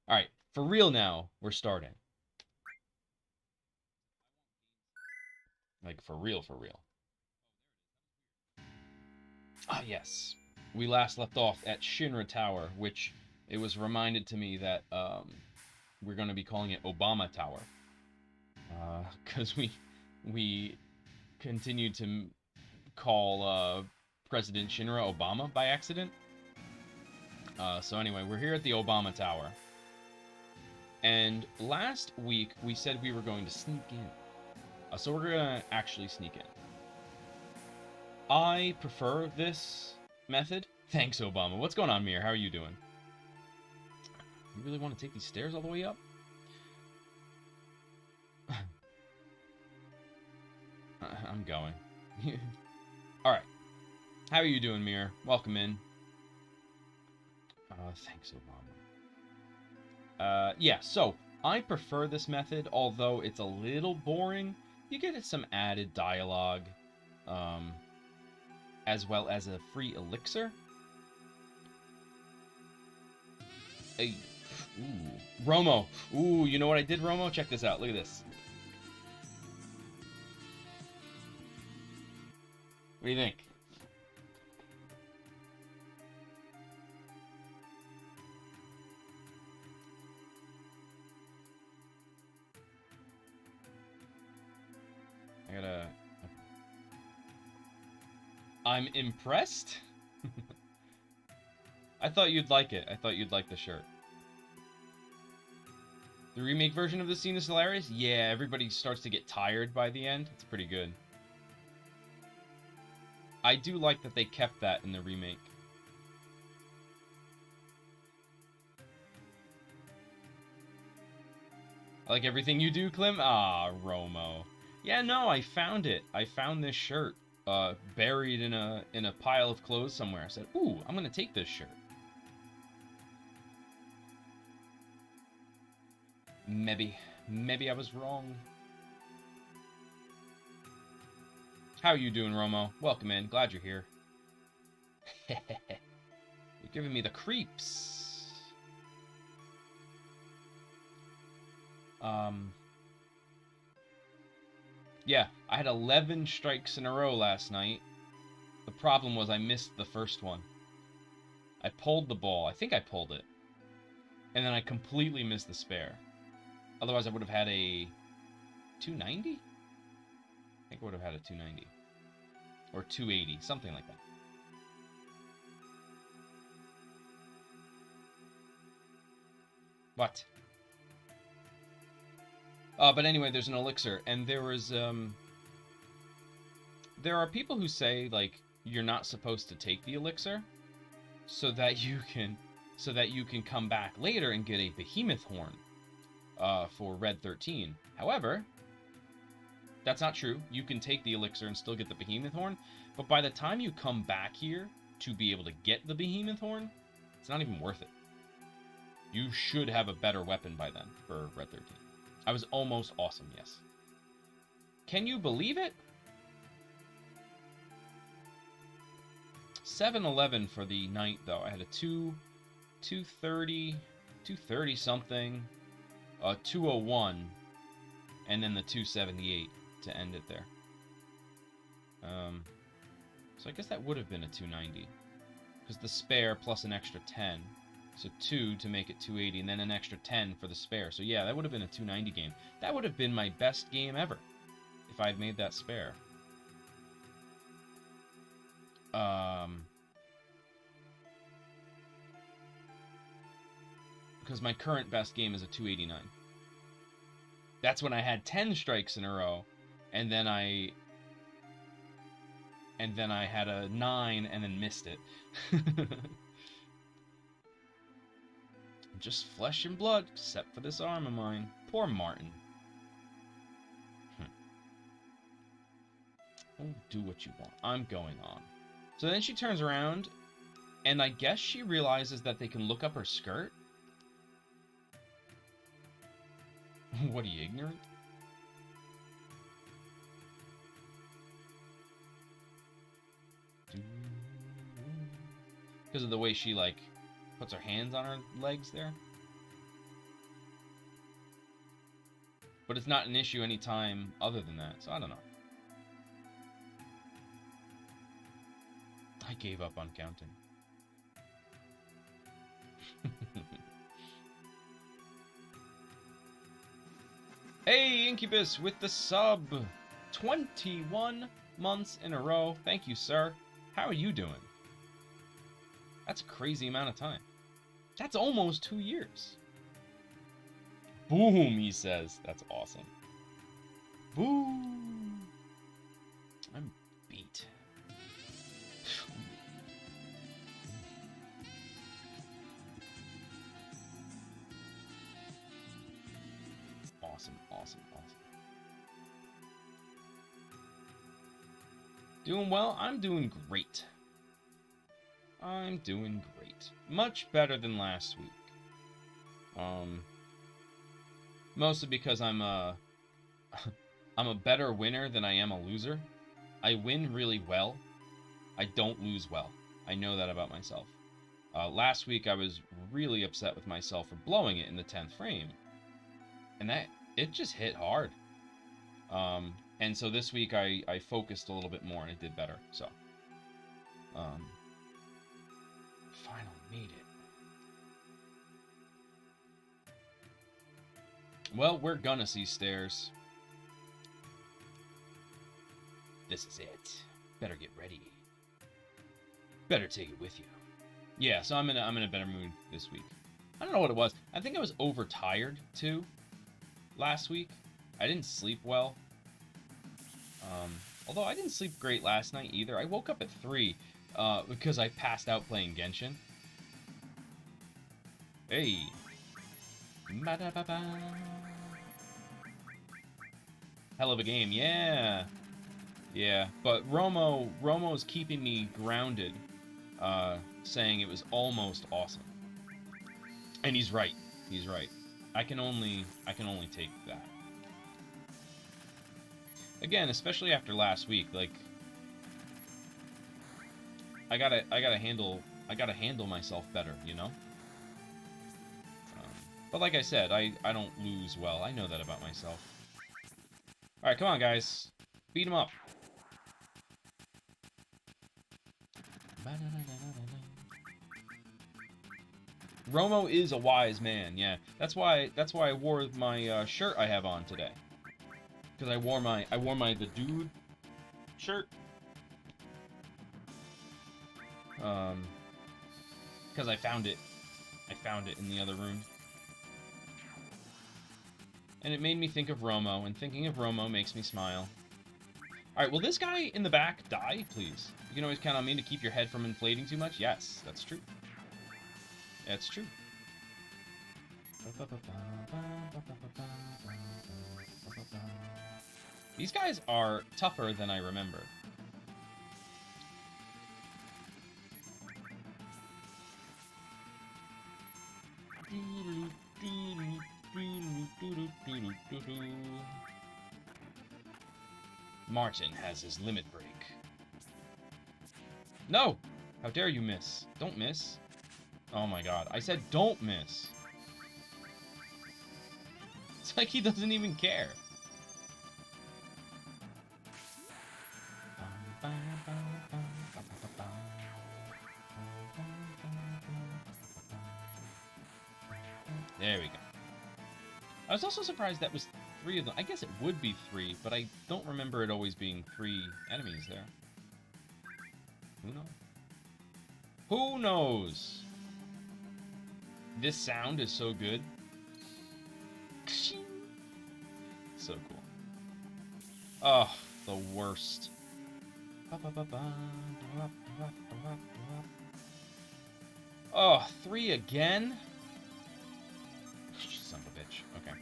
Alright, for real now, we're starting. Like, for real, for real. Ah, yes. We last left off at Shinra Tower, which it was reminded to me that we're going to be calling it Obama Tower. Because we continued to call President Shinra Obama by accident. So anyway, we're here at the Obama Tower. And last week, we said we were going to sneak in. So we're going to actually sneak in. I prefer this method. Thanks, Obama. What's going on, Mir? How are you doing? You really want to take these stairs all the way up? I'm going. Alright. How are you doing, Mir? Welcome in. Thanks, Obama. Yeah, so, I prefer this method, although it's a little boring. You get some added dialogue, as well as a free elixir. Hey, ooh. Romo. Ooh, you know what I did, Romo? Check this out. Look at this. What do you think? I'm impressed? I thought you'd like it. I thought you'd like the shirt. The remake version of the scene is hilarious? Yeah, everybody starts to get tired by the end. It's pretty good. I do like that they kept that in the remake. I like everything you do, Clem? Ah, Romo. Yeah, no, I found it. I found this shirt buried in a pile of clothes somewhere. I said, ooh, I'm going to take this shirt. Maybe I was wrong. How are you doing, Romo? Welcome in. Glad you're here. You're giving me the creeps. Yeah, I had 11 strikes in a row last night. The problem was I missed the first one. I pulled the ball. I think I pulled it. And then I completely missed the spare. Otherwise, I would have had a 290? I think I would have had a 290. Or 280, something like that. What? But anyway, there's an elixir, and there was, there are people who say, like, you're not supposed to take the elixir, so that you can come back later and get a behemoth horn, for Red 13. However, that's not true. You can take the elixir and still get the behemoth horn, but by the time you come back here to be able to get the behemoth horn, it's not even worth it. You should have a better weapon by then for Red 13. I was almost awesome, yes. Can you believe it? 7-11 for the night, though. I had a 230 something, 201, and then the 278 to end it there. So I guess that would have been a 290, because the spare plus an extra 10. So 2 to make it 280, and then an extra 10 for the spare. So yeah, that would have been a 290 game. That would have been my best game ever if I had made that spare. Because my current best game is a 289. That's when I had 10 strikes in a row, and then I had a 9 and then missed it. Just flesh and blood, except for this arm of mine. Poor Martin. Oh, do what you want. I'm going on. So then she turns around, and I guess she realizes that they can look up her skirt. What, are you ignorant? Because of the way she, like, puts her hands on her legs there. But it's not an issue any time other than that, so I don't know. I gave up on counting. Hey, Incubus with the sub! 21 months in a row. Thank you, sir. How are you doing? That's a crazy amount of time. That's almost 2 years. Boom, he says. That's awesome. Boom. I'm beat. Awesome, awesome, awesome. Doing well? I'm doing great. I'm doing great. Much better than last week. Mostly because I'm a better winner than I am a loser. I win really well. I don't lose well. I know that about myself. Last week I was really upset with myself for blowing it in the 10th frame. And it just hit hard. And so this week I focused a little bit more and it did better. So, finally made it. Well, we're gonna see stairs. This is it. Better get ready. Better take it with you. Yeah, so I'm in a better mood this week. I don't know what it was. I think I was overtired too last week. I didn't sleep well. Although I didn't sleep great last night either. I woke up at 3 because I passed out playing Genshin. Hey. Hell of a game, yeah. Yeah, but Romo's keeping me grounded, saying it was almost awesome. And he's right. He's right. I can only take that. Again, especially after last week, like I gotta handle myself better, you know. But like I said, I don't lose well. I know that about myself. All right, come on, guys, beat him up. Romo is a wise man. Yeah, that's why I wore my shirt I have on today. Because I wore my the dude shirt. Because I found it in the other room. And it made me think of Romo, and thinking of Romo makes me smile. Alright, will this guy in the back die, please? You can always count on me to keep your head from inflating too much. Yes, that's true. That's true. These guys are tougher than I remember. Martin has his limit break. No! How dare you miss? Don't miss. Oh my god. I said don't miss. It's like he doesn't even care. There we go. I was also surprised that was 3 of them. I guess it would be 3, but I don't remember it always being 3 enemies there. Who knows? Who knows? This sound is so good. So cool. Oh, the worst. Oh, 3 again? Son of a bitch. Okay.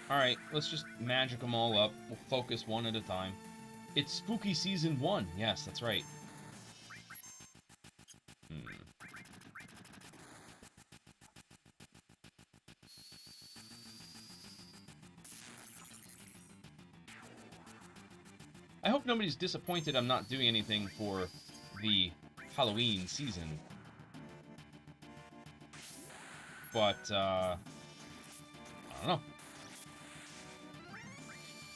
Alright, let's just magic them all up. We'll focus one at a time. It's Spooky Season 1. Yes, that's right. I hope nobody's disappointed I'm not doing anything for the Halloween season. But, I don't know.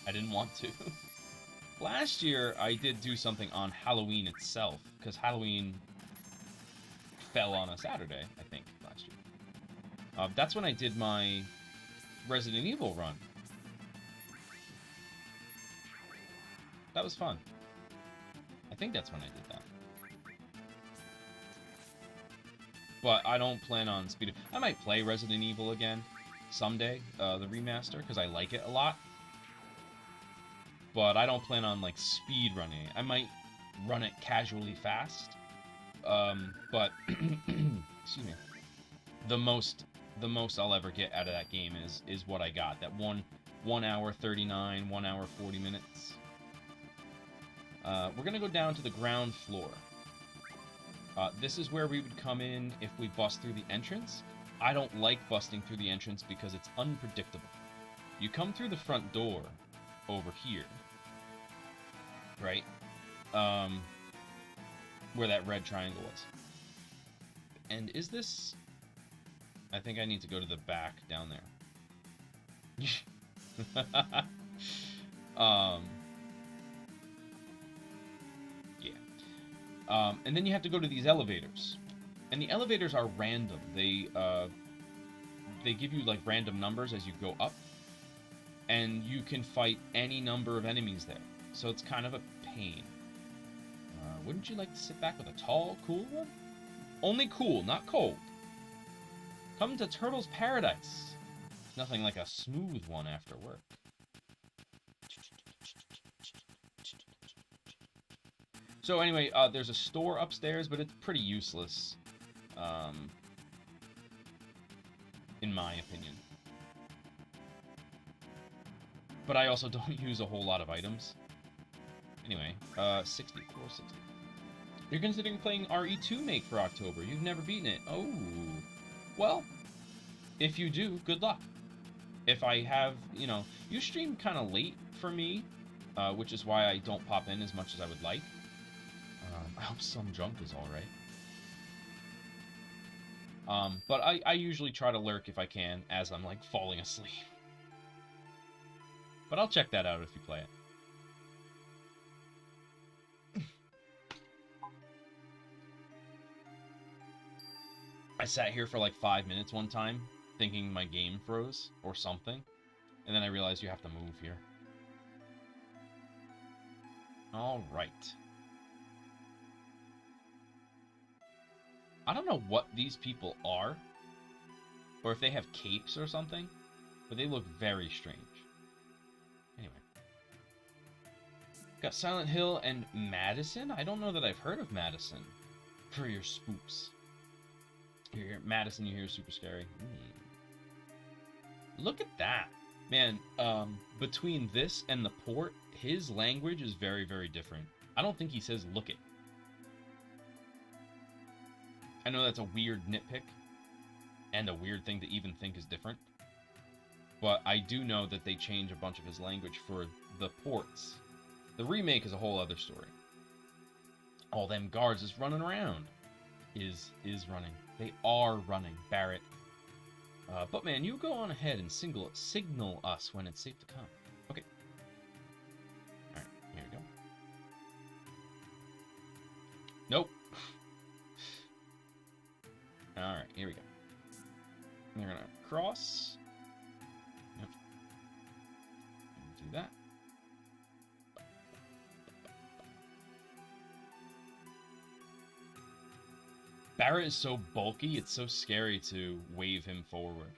I didn't want to. Last year, I did do something on Halloween itself, because Halloween fell on a Saturday, I think, last year. That's when I did my Resident Evil run. That was fun. I think that's when I did that. But I don't plan on speeding. I might play Resident Evil again someday, the remaster, because I like it a lot. But I don't plan on, like, speed running it. I might run it casually fast. But, excuse me. The most I'll ever get out of that game is what I got. That 1 hour 39, 1 hour 40 minutes. We're gonna go down to the ground floor. This is where we would come in if we bust through the entrance. I don't like busting through the entrance because it's unpredictable. You come through the front door over here, right? Where that red triangle was. And is this... I think I need to go to the back down there. Yeah. And then you have to go to these elevators. And the elevators are random. They give you, like, random numbers as you go up. And you can fight any number of enemies there. So it's kind of a pain. Wouldn't you like to sit back with a tall, cool one? Only cool, not cold. Come to Turtle's Paradise. Nothing like a smooth one after work. So anyway, there's a store upstairs, but it's pretty useless. In my opinion. But I also don't use a whole lot of items. Anyway, 60, 460. You're considering playing RE2 Make for October. You've never beaten it. Oh. Well, if you do, good luck. If I have, you know, you stream kind of late for me, which is why I don't pop in as much as I would like. I hope some junk is alright. But I usually try to lurk if I can, as I'm, like, falling asleep. But I'll check that out if you play it. I sat here for like 5 minutes one time, thinking my game froze, or something. And then I realized you have to move here. Alright. I don't know what these people are, or if they have capes or something, but they look very strange. Anyway. Got Silent Hill and Madison? I don't know that I've heard of Madison. For your spoops. You hear Madison, you hear super scary. Look at that. Man, between this and the port, his language is very, very different. I don't think he says look it. I know that's a weird nitpick, and a weird thing to even think is different. But I do know that they change a bunch of his language for the ports. The remake is a whole other story. All them guards is running around. Is running. They are running, Barrett. But man, you go on ahead and signal us when it's safe to come. Okay. Alright, here we go. Nope. Alright, here we go. They're gonna cross. Yep. Do that. Barrett is so bulky, it's so scary to wave him forward.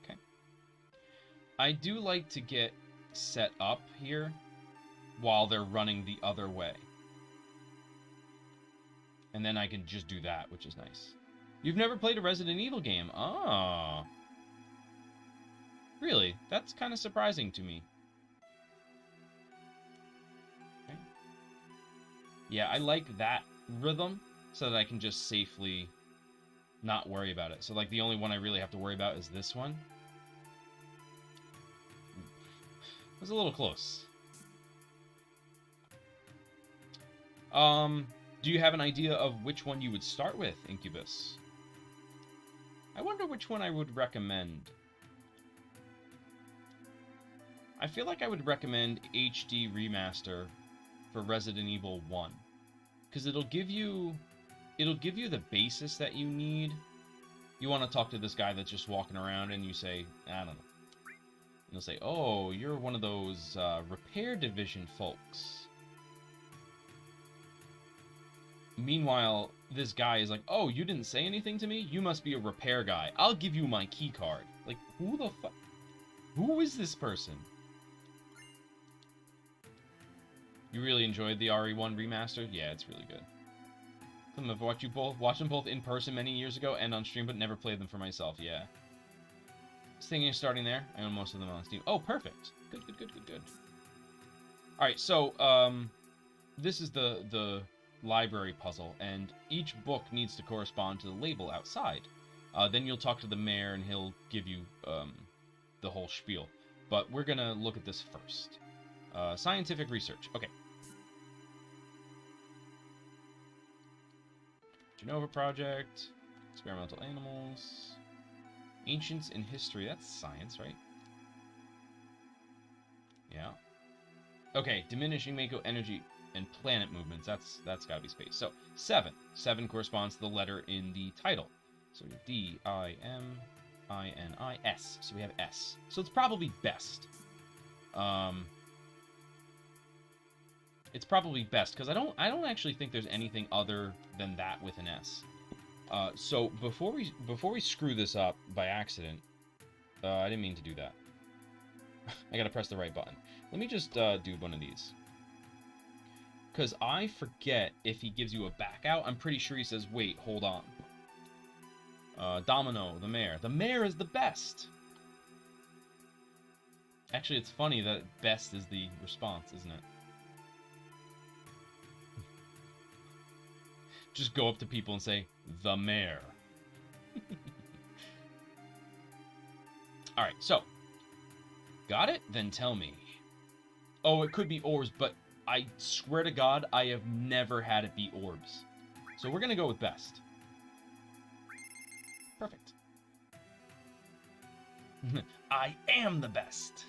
Okay. I do like to get set up here while they're running the other way. And then I can just do that, which is nice. You've never played a Resident Evil game? Oh. Really? That's kind of surprising to me. Yeah, I like that rhythm so that I can just safely not worry about it. So, like, the only one I really have to worry about is this one. It was a little close. Do you have an idea of which one you would start with, Incubus? I wonder which one I would recommend. I feel like I would recommend HD Remaster for Resident Evil 1. Because it'll give you the basis that you need. You want to talk to this guy that's just walking around and you say, I don't know. And he'll say, oh, you're one of those repair division folks. Meanwhile, this guy is like, oh, you didn't say anything to me? You must be a repair guy. I'll give you my key card. Like, who the fuck? Who is this person? You really enjoyed the RE1 remaster? Yeah, it's really good. I've watched them both in person many years ago and on stream, but never played them for myself. Yeah. I was thinking of starting there. I own most of them on Steam. Oh, perfect. Good. All right, so this is the library puzzle, and each book needs to correspond to the label outside. Then you'll talk to the mayor, and he'll give you the whole spiel. But we're gonna look at this first. Scientific research. Okay. Genova Project, experimental animals, ancients in history. That's science, right? Yeah. Okay, diminishing Mako energy and planet movements. That's got to be space. So 7. 7 corresponds to the letter in the title. So D-I-M-I-N-I-S. So we have S. So it's probably best. It's probably best because I don't actually think there's anything other than that with an S. So before we screw this up by accident, I didn't mean to do that. I gotta press the right button. Let me just do one of these. Because I forget if he gives you a back out. I'm pretty sure he says, wait, hold on. Domino, the mayor. The mayor is the best! Actually, it's funny that best is the response, isn't it? Just go up to people and say, the mayor. Alright, so. Got it? Then tell me. Oh, it could be orbs, but I swear to God, I have never had it be orbs. So we're gonna go with best. Perfect. I am the best.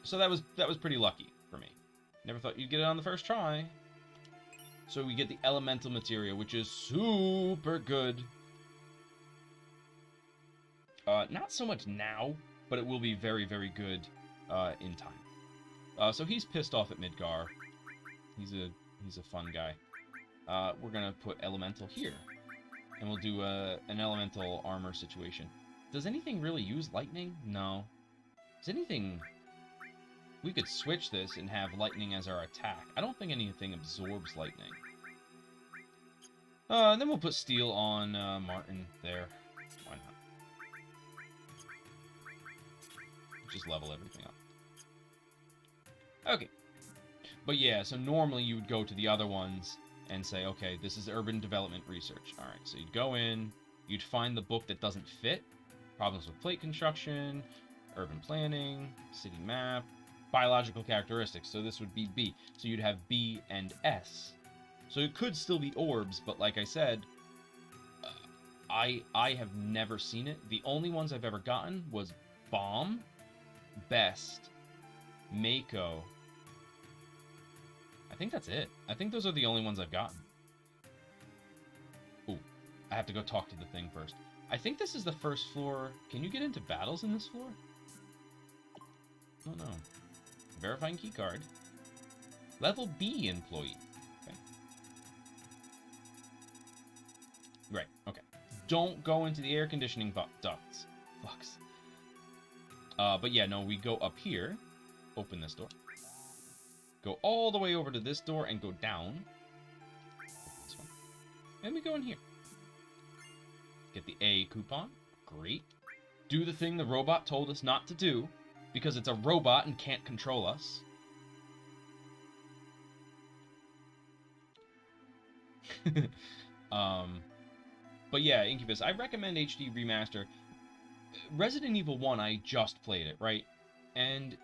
So that was pretty lucky for me. Never thought you'd get it on the first try. So we get the elemental materia, which is super good. Not so much now, but it will be very, very good in time. So he's pissed off at Midgar. He's a fun guy. We're gonna put elemental here, and we'll do an elemental armor situation. Does anything really use lightning? No. Does anything? We could switch this and have lightning as our attack. I don't think anything absorbs lightning. Then we'll put steel on Martin there. Why not? Just level everything up. Okay. But yeah, so normally you would go to the other ones and say, okay, this is urban development research. All right, so you'd go in, you'd find the book that doesn't fit. Problems with plate construction, urban planning, city map, biological characteristics. So this would be B. So you'd have B and S. So it could still be orbs, but like I said, I have never seen it. The only ones I've ever gotten was Bomb, Best, Mako. I think that's it. I think those are the only ones I've gotten. Ooh, I have to go talk to the thing first. I think this is the first floor. Can you get into battles in this floor? Oh no. Verifying keycard. Level B employee. Okay. Right, okay. Don't go into the air conditioning ducts. Fucks. But yeah, no, we go up here. Open this door. Go all the way over to this door and go down. This one. And we go in here. Get the A coupon. Great. Do the thing the robot told us not to do, because it's a robot and can't control us. But yeah, Incubus, I recommend HD Remaster. Resident Evil 1, I just played it, right? And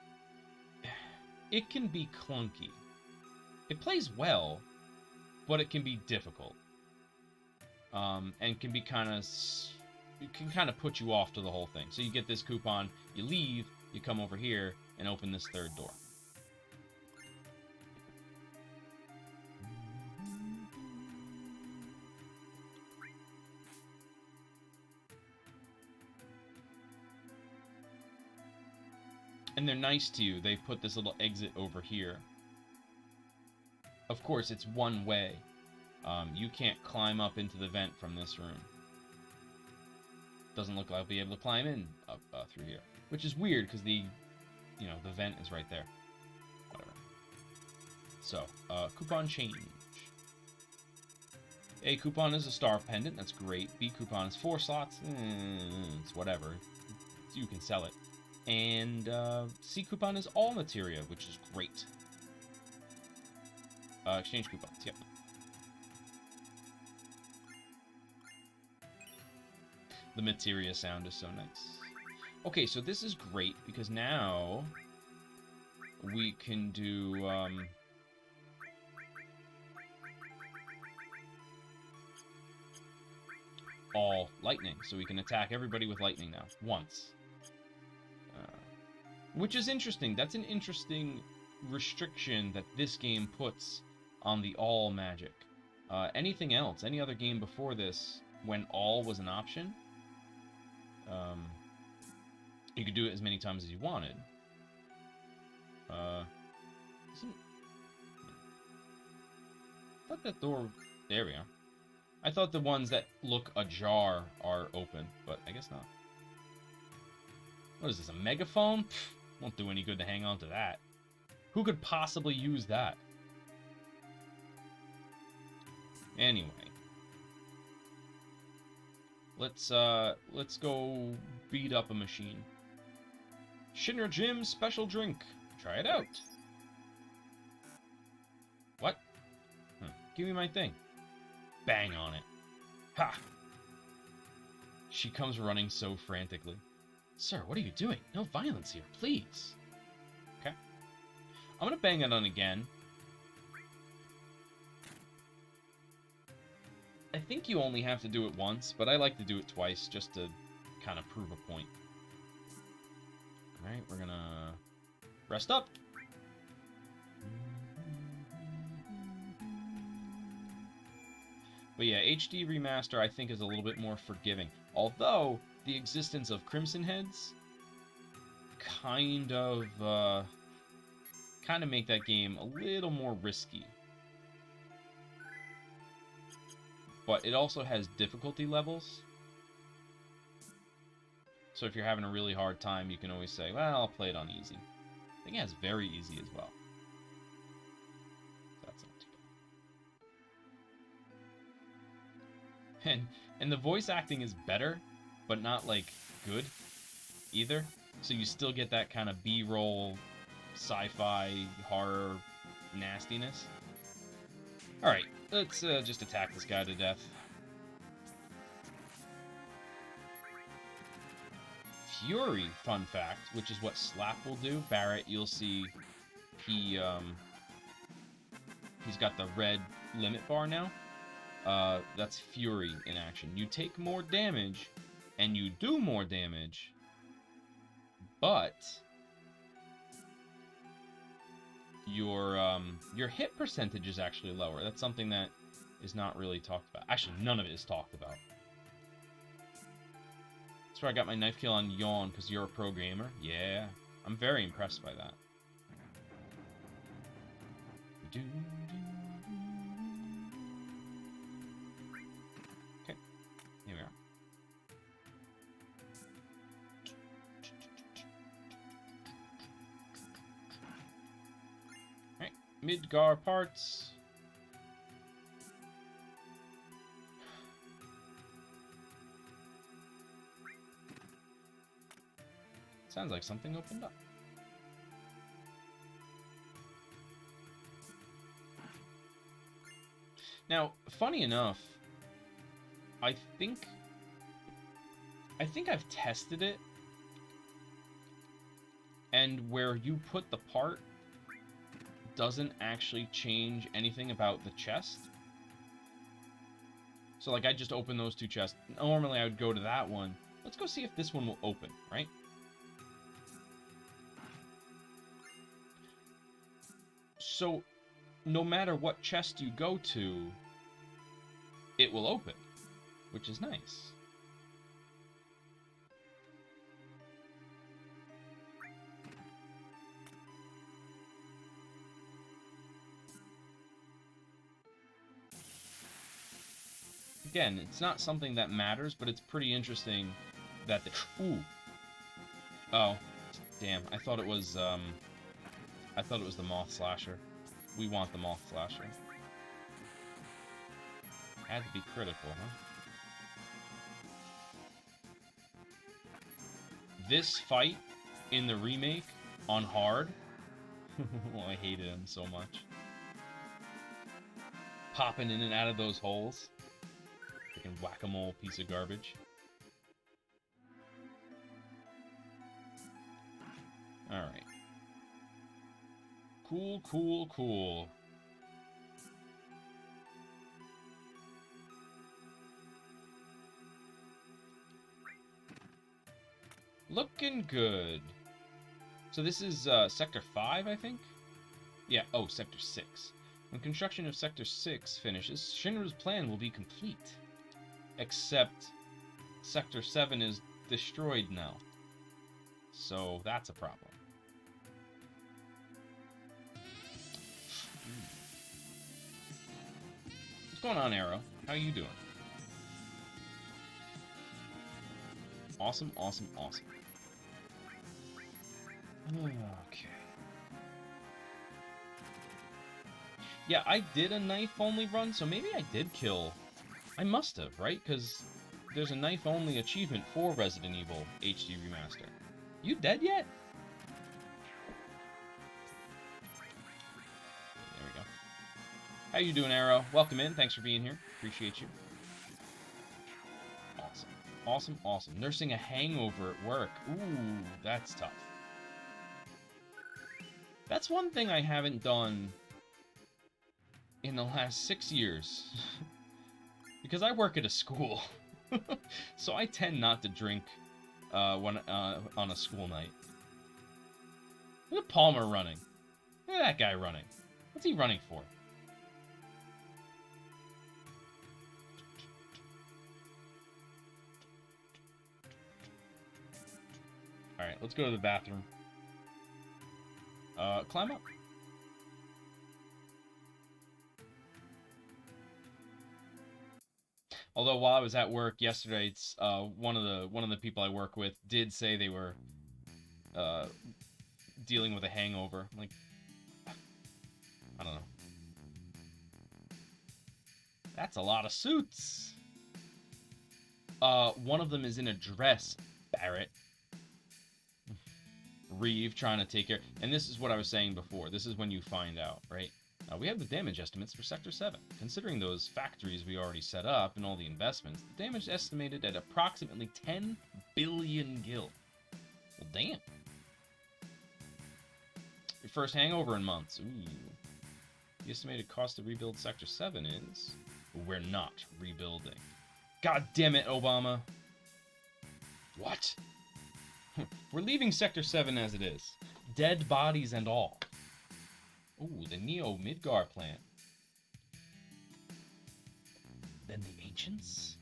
it can be clunky. It plays well, but it can be difficult. and can be kind of... It can kind of put you off to the whole thing. So you get this coupon, you leave, you come over here, and open this third door. And they're nice to you. They put this little exit over here. Of course, it's one way. You can't climb up into the vent from this room. Doesn't look like I'll be able to climb in up through here. Which is weird, because the vent is right there. Whatever. So, coupon change. A coupon is a star pendant. That's great. B coupon is 4 slots. It's whatever. You can sell it. And C coupon is all materia, which is great. Exchange coupons, yep. The materia sound is so nice. Okay, so this is great, because now we can do... all lightning, so we can attack everybody with lightning now, once. Which is interesting. That's an interesting restriction that this game puts on the all magic. Anything else, any other game before this, when all was an option, you could do it as many times as you wanted. I thought that door... There we go. I thought the ones that look ajar are open, but I guess not. What is this, a megaphone? Pfft, won't do any good to hang on to that. Who could possibly use that? Anyway. Let's go beat up a machine. Shinra Gym special drink. Try it out. What? Give me my thing. Bang on it. Ha! She comes running so frantically. Sir, what are you doing? No violence here, please. Okay. I'm gonna bang it on again. I think you only have to do it once, but I like to do it twice just to kind of prove a point. Alright, we're gonna rest up. But yeah, HD Remaster I think is a little bit more forgiving. Although, the existence of Crimson Heads kind of make that game a little more risky. But it also has difficulty levels. So if you're having a really hard time, you can always say, well, I'll play it on easy. I think it has very easy as well. That's not too bad. And the voice acting is better, but not, like, good either. So you still get that kind of B-roll, sci-fi, horror nastiness. Alright, let's just attack this guy to death. Fury, fun fact, which is what Slap will do. Barrett, you'll see he's got the red limit bar now. That's Fury in action. You take more damage, and you do more damage, but your hit percentage is actually lower. That's something that is not really talked about. Actually, none of it is talked about. That's where I got my knife kill on Yawn, because you're a pro gamer. Yeah, I'm very impressed by that. Okay, here we are. Alright, Midgar parts. Sounds like something opened up. Now, funny enough, I think I've tested it, and where you put the part doesn't actually change anything about the chest. So, like, I just opened those 2 chests. Normally, I would go to that one. Let's go see if this one will open, right? So, no matter what chest you go to, it will open, which is nice. Again, it's not something that matters, but it's pretty interesting that the... Ooh. Oh. Damn. I thought it was the Moth Slasher. We want the Moth Slasher. Had to be critical, huh? This fight in the remake on hard... oh, I hated him so much. Popping in and out of those holes. Freaking whack-a-mole piece of garbage. Alright. Cool, cool, cool. Looking good. So this is Sector 5, I think? Yeah, oh, Sector 6. When construction of Sector 6 finishes, Shinra's plan will be complete. Except Sector 7 is destroyed now. So that's a problem. What's going on, Arrow? How you doing? Awesome, awesome, awesome. Okay. Yeah, I did a knife-only run, so maybe I did kill... I must have, right? Because there's a knife-only achievement for Resident Evil HD Remaster. You dead yet? There we go. How you doing, Arrow? Welcome in. Thanks for being here. Appreciate you. Awesome. Awesome, awesome. Nursing a hangover at work. Ooh, that's tough. That's one thing I haven't done in the last 6 years. Because I work at a school. So I tend not to drink when on a school night. Look at Palmer running. Look at that guy running. What's he running for? Alright, let's go to the bathroom. Climb up. Although while I was at work yesterday, it's one of the people I work with did say they were dealing with a hangover. Like, I don't know. That's a lot of suits. One of them is in a dress, Barrett. Reeve trying to take care. And this is what I was saying before. This is when you find out, right? We have the damage estimates for Sector 7. Considering those factories we already set up and all the investments, the damage is estimated at approximately 10 billion gil. Well, damn. Your first hangover in months. Ooh. The estimated cost to rebuild Sector 7 is... We're not rebuilding. God damn it, Obama. What? We're leaving Sector 7 as it is. Dead bodies and all. Ooh, the Neo Midgar plant. Then the Ancients?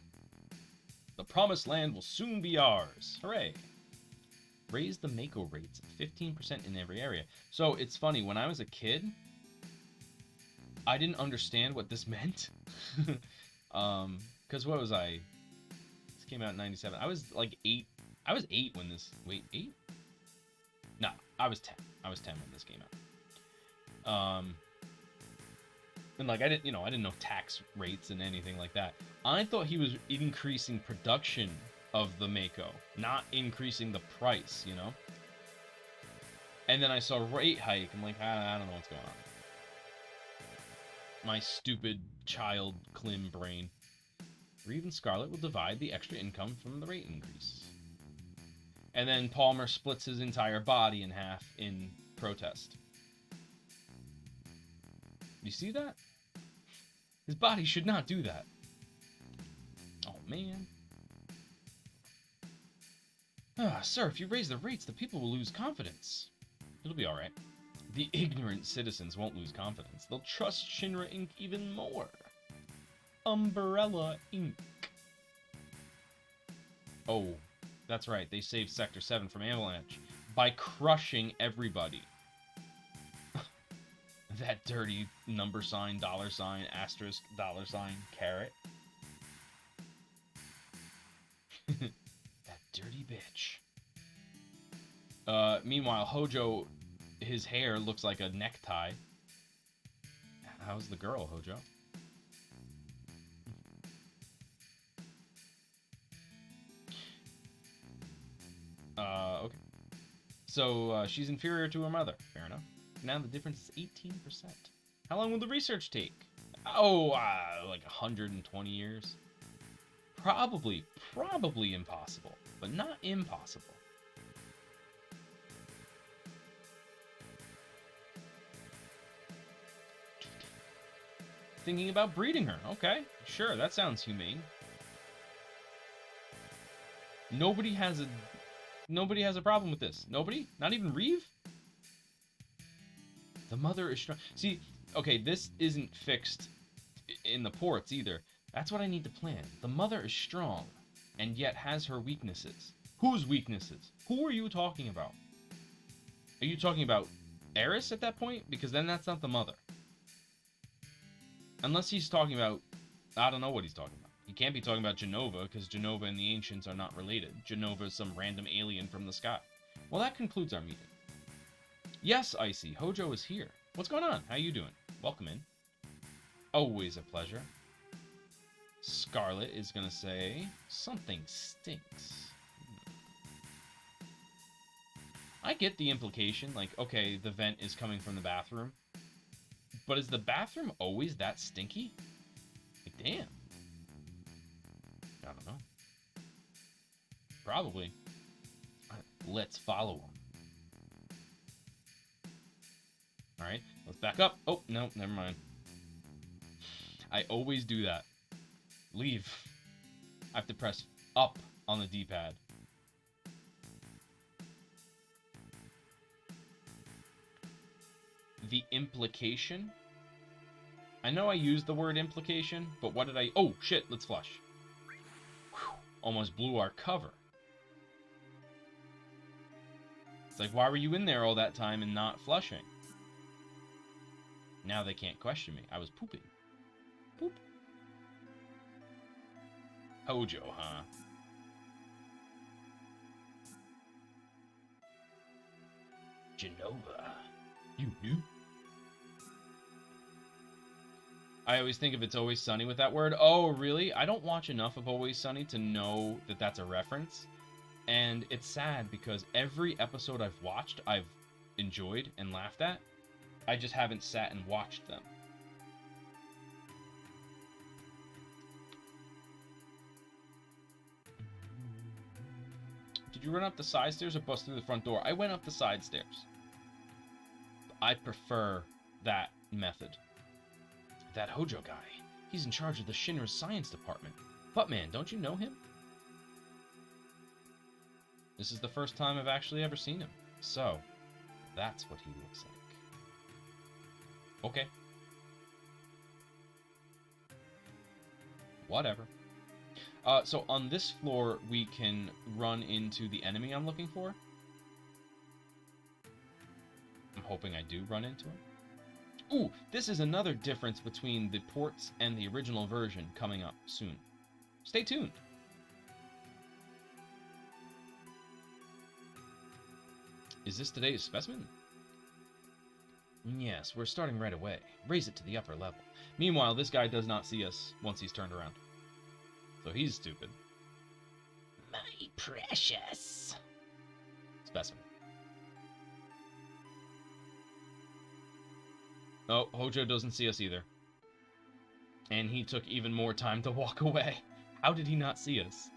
The Promised Land will soon be ours. Hooray. Raise the Mako rates at 15% in every area. So, it's funny, when I was a kid, I didn't understand what this meant. Because what was I? This came out in 97. I was like 8. I was 8 when this... Wait, 8? No, I was 10. I was 10 when this came out. And like I didn't know tax rates and anything like that. I thought he was increasing production of the Mako, not increasing the price, you know? And then I saw rate hike. I'm like, I don't know what's going on. My stupid child Klim brain. Reeve and Scarlet will divide the extra income from the rate increase. And then Palmer splits his entire body in half in protest. You see that? His body should not do that. man. Ah, sir, if you raise the rates, the people will lose confidence. It'll be alright. The ignorant citizens won't lose confidence. They'll trust Shinra Inc. even more. Umbrella Inc. Oh, that's right. They saved Sector 7 from Avalanche by crushing everybody. That dirty number sign, dollar sign, asterisk, dollar sign, caret. That dirty bitch. Meanwhile, Hojo, his hair looks like a necktie. How's the girl, Hojo? Okay. So, she's inferior to her mother. Fair enough. Now the difference is 18%. How long will the research take? Oh, like 120 years. Probably impossible, but not impossible. Thinking about breeding her. Okay, sure, that sounds humane. Nobody has a problem with this. Nobody? Not even Reeve? The mother is strong. See, okay, this isn't fixed in the ports either. That's what I need to plan. The mother is strong, and yet has her weaknesses. Whose weaknesses? Who are you talking about? Are you talking about Eris at that point? Because then that's not the mother. Unless he's talking about... I don't know what he's talking about. He can't be talking about Genova, because Genova and the Ancients are not related. Genova is some random alien from the sky. Well, that concludes our meeting. Yes, Icy, Hojo is here. What's going on? How you doing? Welcome in. Always a pleasure. Scarlet is going to say, something stinks. I get the implication, like, okay, the vent is coming from the bathroom. But is the bathroom always that stinky? Like, damn. I don't know. Probably. Let's follow him. Alright, let's back up. Oh, no, never mind. I always do that. Leave. I have to press up on the D-pad. The implication? I know I used the word implication, but what did I... Oh, shit, let's flush. Whew, almost blew our cover. It's like, why were you in there all that time and not flushing? Now they can't question me. I was pooping. Poop. Hojo, huh? Genova. You knew? I always think of It's Always Sunny with that word. Oh, really? I don't watch enough of Always Sunny to know that that's a reference. And it's sad because every episode I've watched, I've enjoyed and laughed at. I just haven't sat and watched them. Did you run up the side stairs or bust through the front door? I went up the side stairs. I prefer that method. That Hojo guy, he's in charge of the Shinra Science Department. But man, don't you know him? This is the first time I've actually ever seen him. So, that's what he looks like. Okay. Whatever. So on this floor, we can run into the enemy I'm looking for. I'm hoping I do run into him. Ooh, this is another difference between the ports and the original version coming up soon. Stay tuned. Is this today's specimen? Yes, we're starting right away. Raise it to the upper level. Meanwhile, this guy does not see us once he's turned around. So he's stupid. My precious specimen. Oh, Hojo doesn't see us either. And he took even more time to walk away. How did he not see us?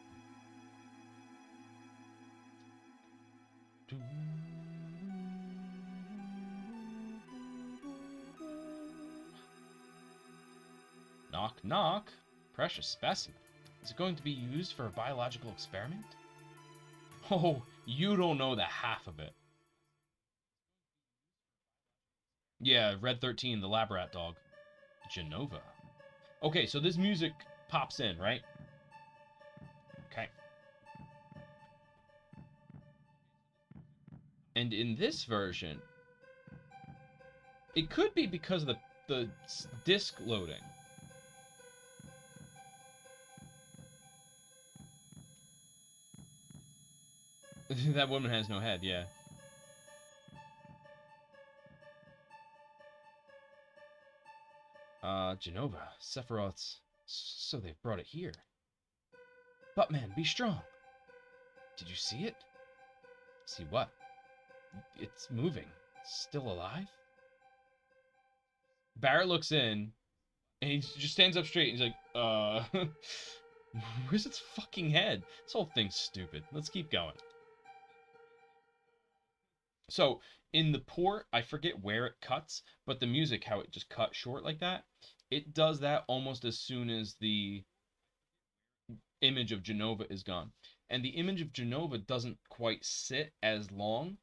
Knock, knock. Precious specimen. Is it going to be used for a biological experiment? Oh, you don't know the half of it. Yeah, Red 13, the lab rat dog. Genova. Okay, so this music pops in, right? Okay. And in this version, it could be because of the disc loading. That woman has no head, yeah. Genova, Sephiroth's. So they've brought it here. Buttman, be strong. Did you see it? See what? It's moving. Still alive? Barrett looks in, and he just stands up straight, and he's like, where's its fucking head? This whole thing's stupid. Let's keep going. So, in the port, I forget where it cuts, but the music, how it just cut short like that, it does that almost as soon as the image of Genova is gone. And the image of Genova doesn't quite sit as long,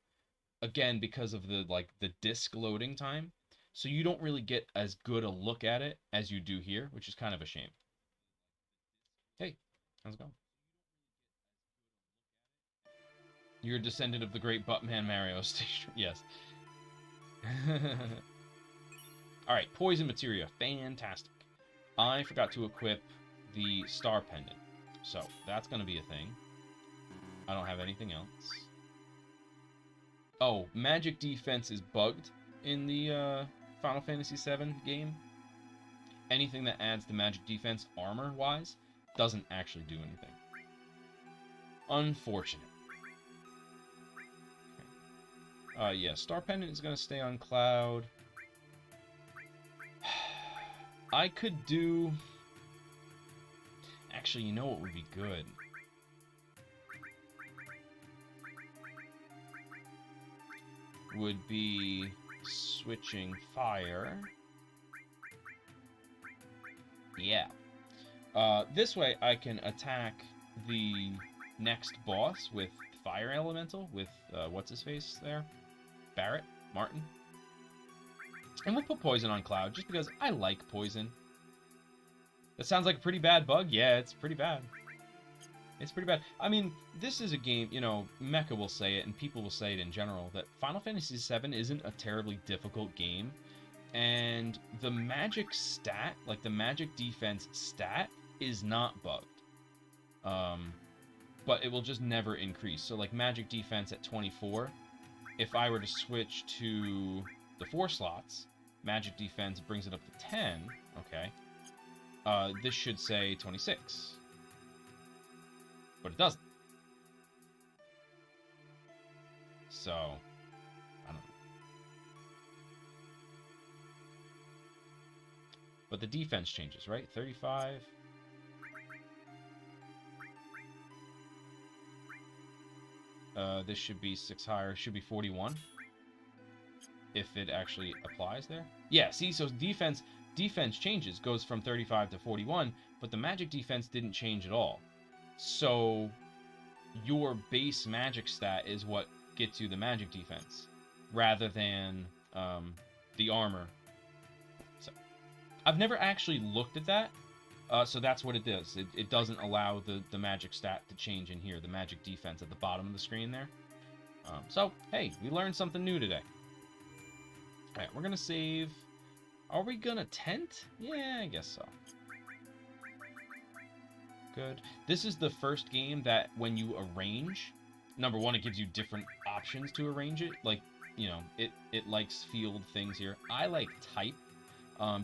again, because of the disc loading time. So you don't really get as good a look at it as you do here, which is kind of a shame. Hey, how's it going? You're a descendant of the great Buttman Mario station. Yes. Alright, poison materia. Fantastic. I forgot to equip the star pendant. So, that's going to be a thing. I don't have anything else. Oh, magic defense is bugged in the Final Fantasy VII game. Anything that adds to magic defense armor-wise doesn't actually do anything. Unfortunate. Yeah, Star Pendant is going to stay on Cloud. I could do... Actually, you know what would be good? Would be switching fire. Yeah. This way I can attack the next boss with Fire Elemental, with, what's-his-face there? Barrett? Martin? And we'll put Poison on Cloud, just because I like Poison. That sounds like a pretty bad bug? Yeah, it's pretty bad. It's pretty bad. I mean, this is a game, you know, Mecha will say it, and people will say it in general, that Final Fantasy VII isn't a terribly difficult game, and the magic stat, like the magic defense stat, is not bugged. But it will just never increase. So, like, magic defense at 24, if I were to switch to the 4 slots, magic defense brings it up to 10, okay? This should say 26. But it doesn't. So, I don't know. But the defense changes, right? 35. This should be 6 higher. Should be 41. If it actually applies there. Yeah, see, so defense changes. Goes from 35 to 41. But the magic defense didn't change at all. So, your base magic stat is what gets you the magic defense, rather than the armor. So, I've never actually looked at that, so that's what it does. It doesn't allow the magic stat to change in here, the magic defense at the bottom of the screen there. So, hey, we learned something new today. Alright, we're going to save... Are we going to tent? Yeah, I guess so. Good. This is the first game that when you arrange, number one, it gives you different options to arrange it. Like, you know, it likes field things here. I like type,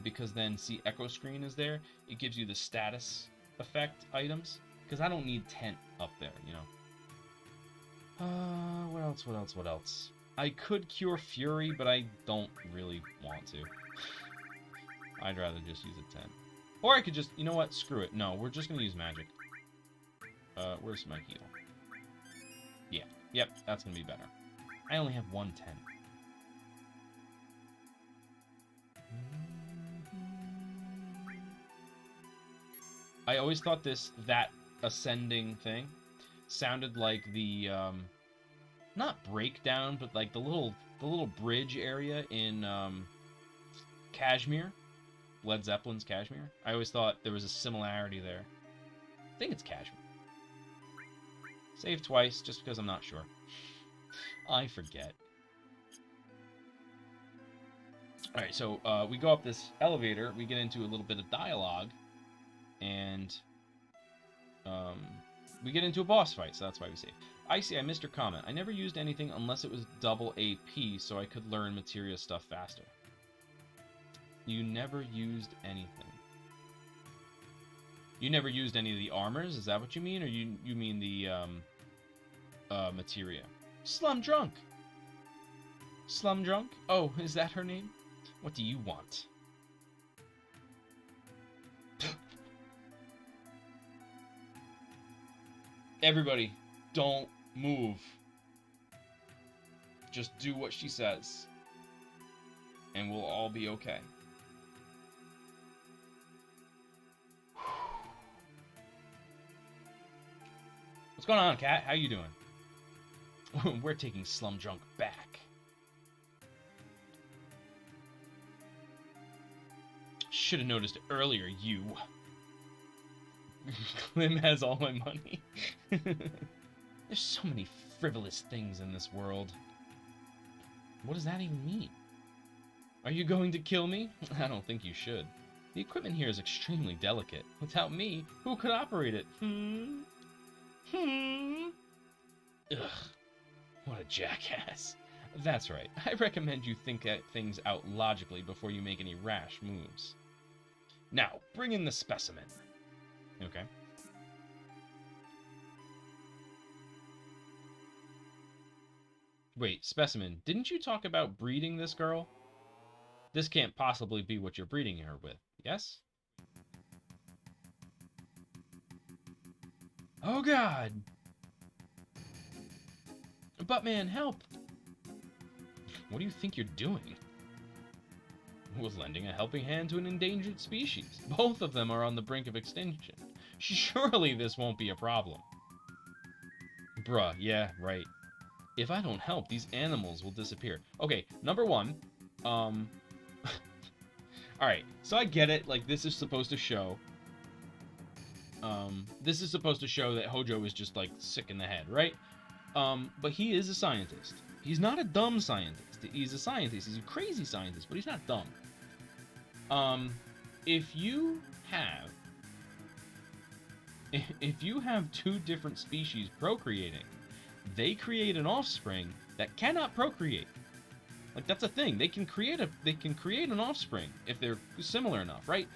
because then, see, echo screen is there. It gives you the status effect items, because I don't need tent up there, you know. What else? I could cure Fury, but I don't really want to. I'd rather just use a tent. Or I could just, you know what, screw it. No, we're just going to use magic. Where's my heal? Yeah, yep, that's going to be better. I only have 110. I always thought that ascending thing sounded like the not breakdown, but like the little bridge area in Kashmir, Led Zeppelin's Kashmir. I always thought there was a similarity there. I think it's Kashmir. Save twice, just because I'm not sure. I forget. Alright, so we go up this elevator, we get into a little bit of dialogue, and we get into a boss fight, so that's why we save. I missed your comment. I never used anything unless it was double AP, so I could learn materia stuff faster. You never used anything. You never used any of the armors? Is that what you mean? Or you mean the materia? Slum Drunk! Slum Drunk? Oh, is that her name? What do you want? Everybody, don't move. Just do what she says. And we'll all be okay. What's going on, Kat? How you doing? We're taking Slum Drunk back. Should have noticed earlier, you. Clem has all my money. There's so many frivolous things in this world. What does that even mean? Are you going to kill me? I don't think you should. The equipment here is extremely delicate. Without me, who could operate it? Ugh. What a jackass. That's right. I recommend you think things out logically before you make any rash moves. Now, bring in the specimen. Okay. Wait, specimen, didn't you talk about breeding this girl? This can't possibly be what you're breeding her with, yes? Oh god! Buttman, help! What do you think you're doing? Was lending a helping hand to an endangered species. Both of them are on the brink of extinction. Surely this won't be a problem. Bruh, yeah, right. If I don't help, these animals will disappear. Okay, number one, alright, so I get it, like, this is supposed to show, that Hojo is just, like, sick in the head, right? But he is a scientist. He's not a dumb scientist. He's a scientist. He's a crazy scientist, but he's not dumb. If you have two different species procreating, they create an offspring that cannot procreate. Like, that's a thing. They can create an offspring if they're similar enough, right?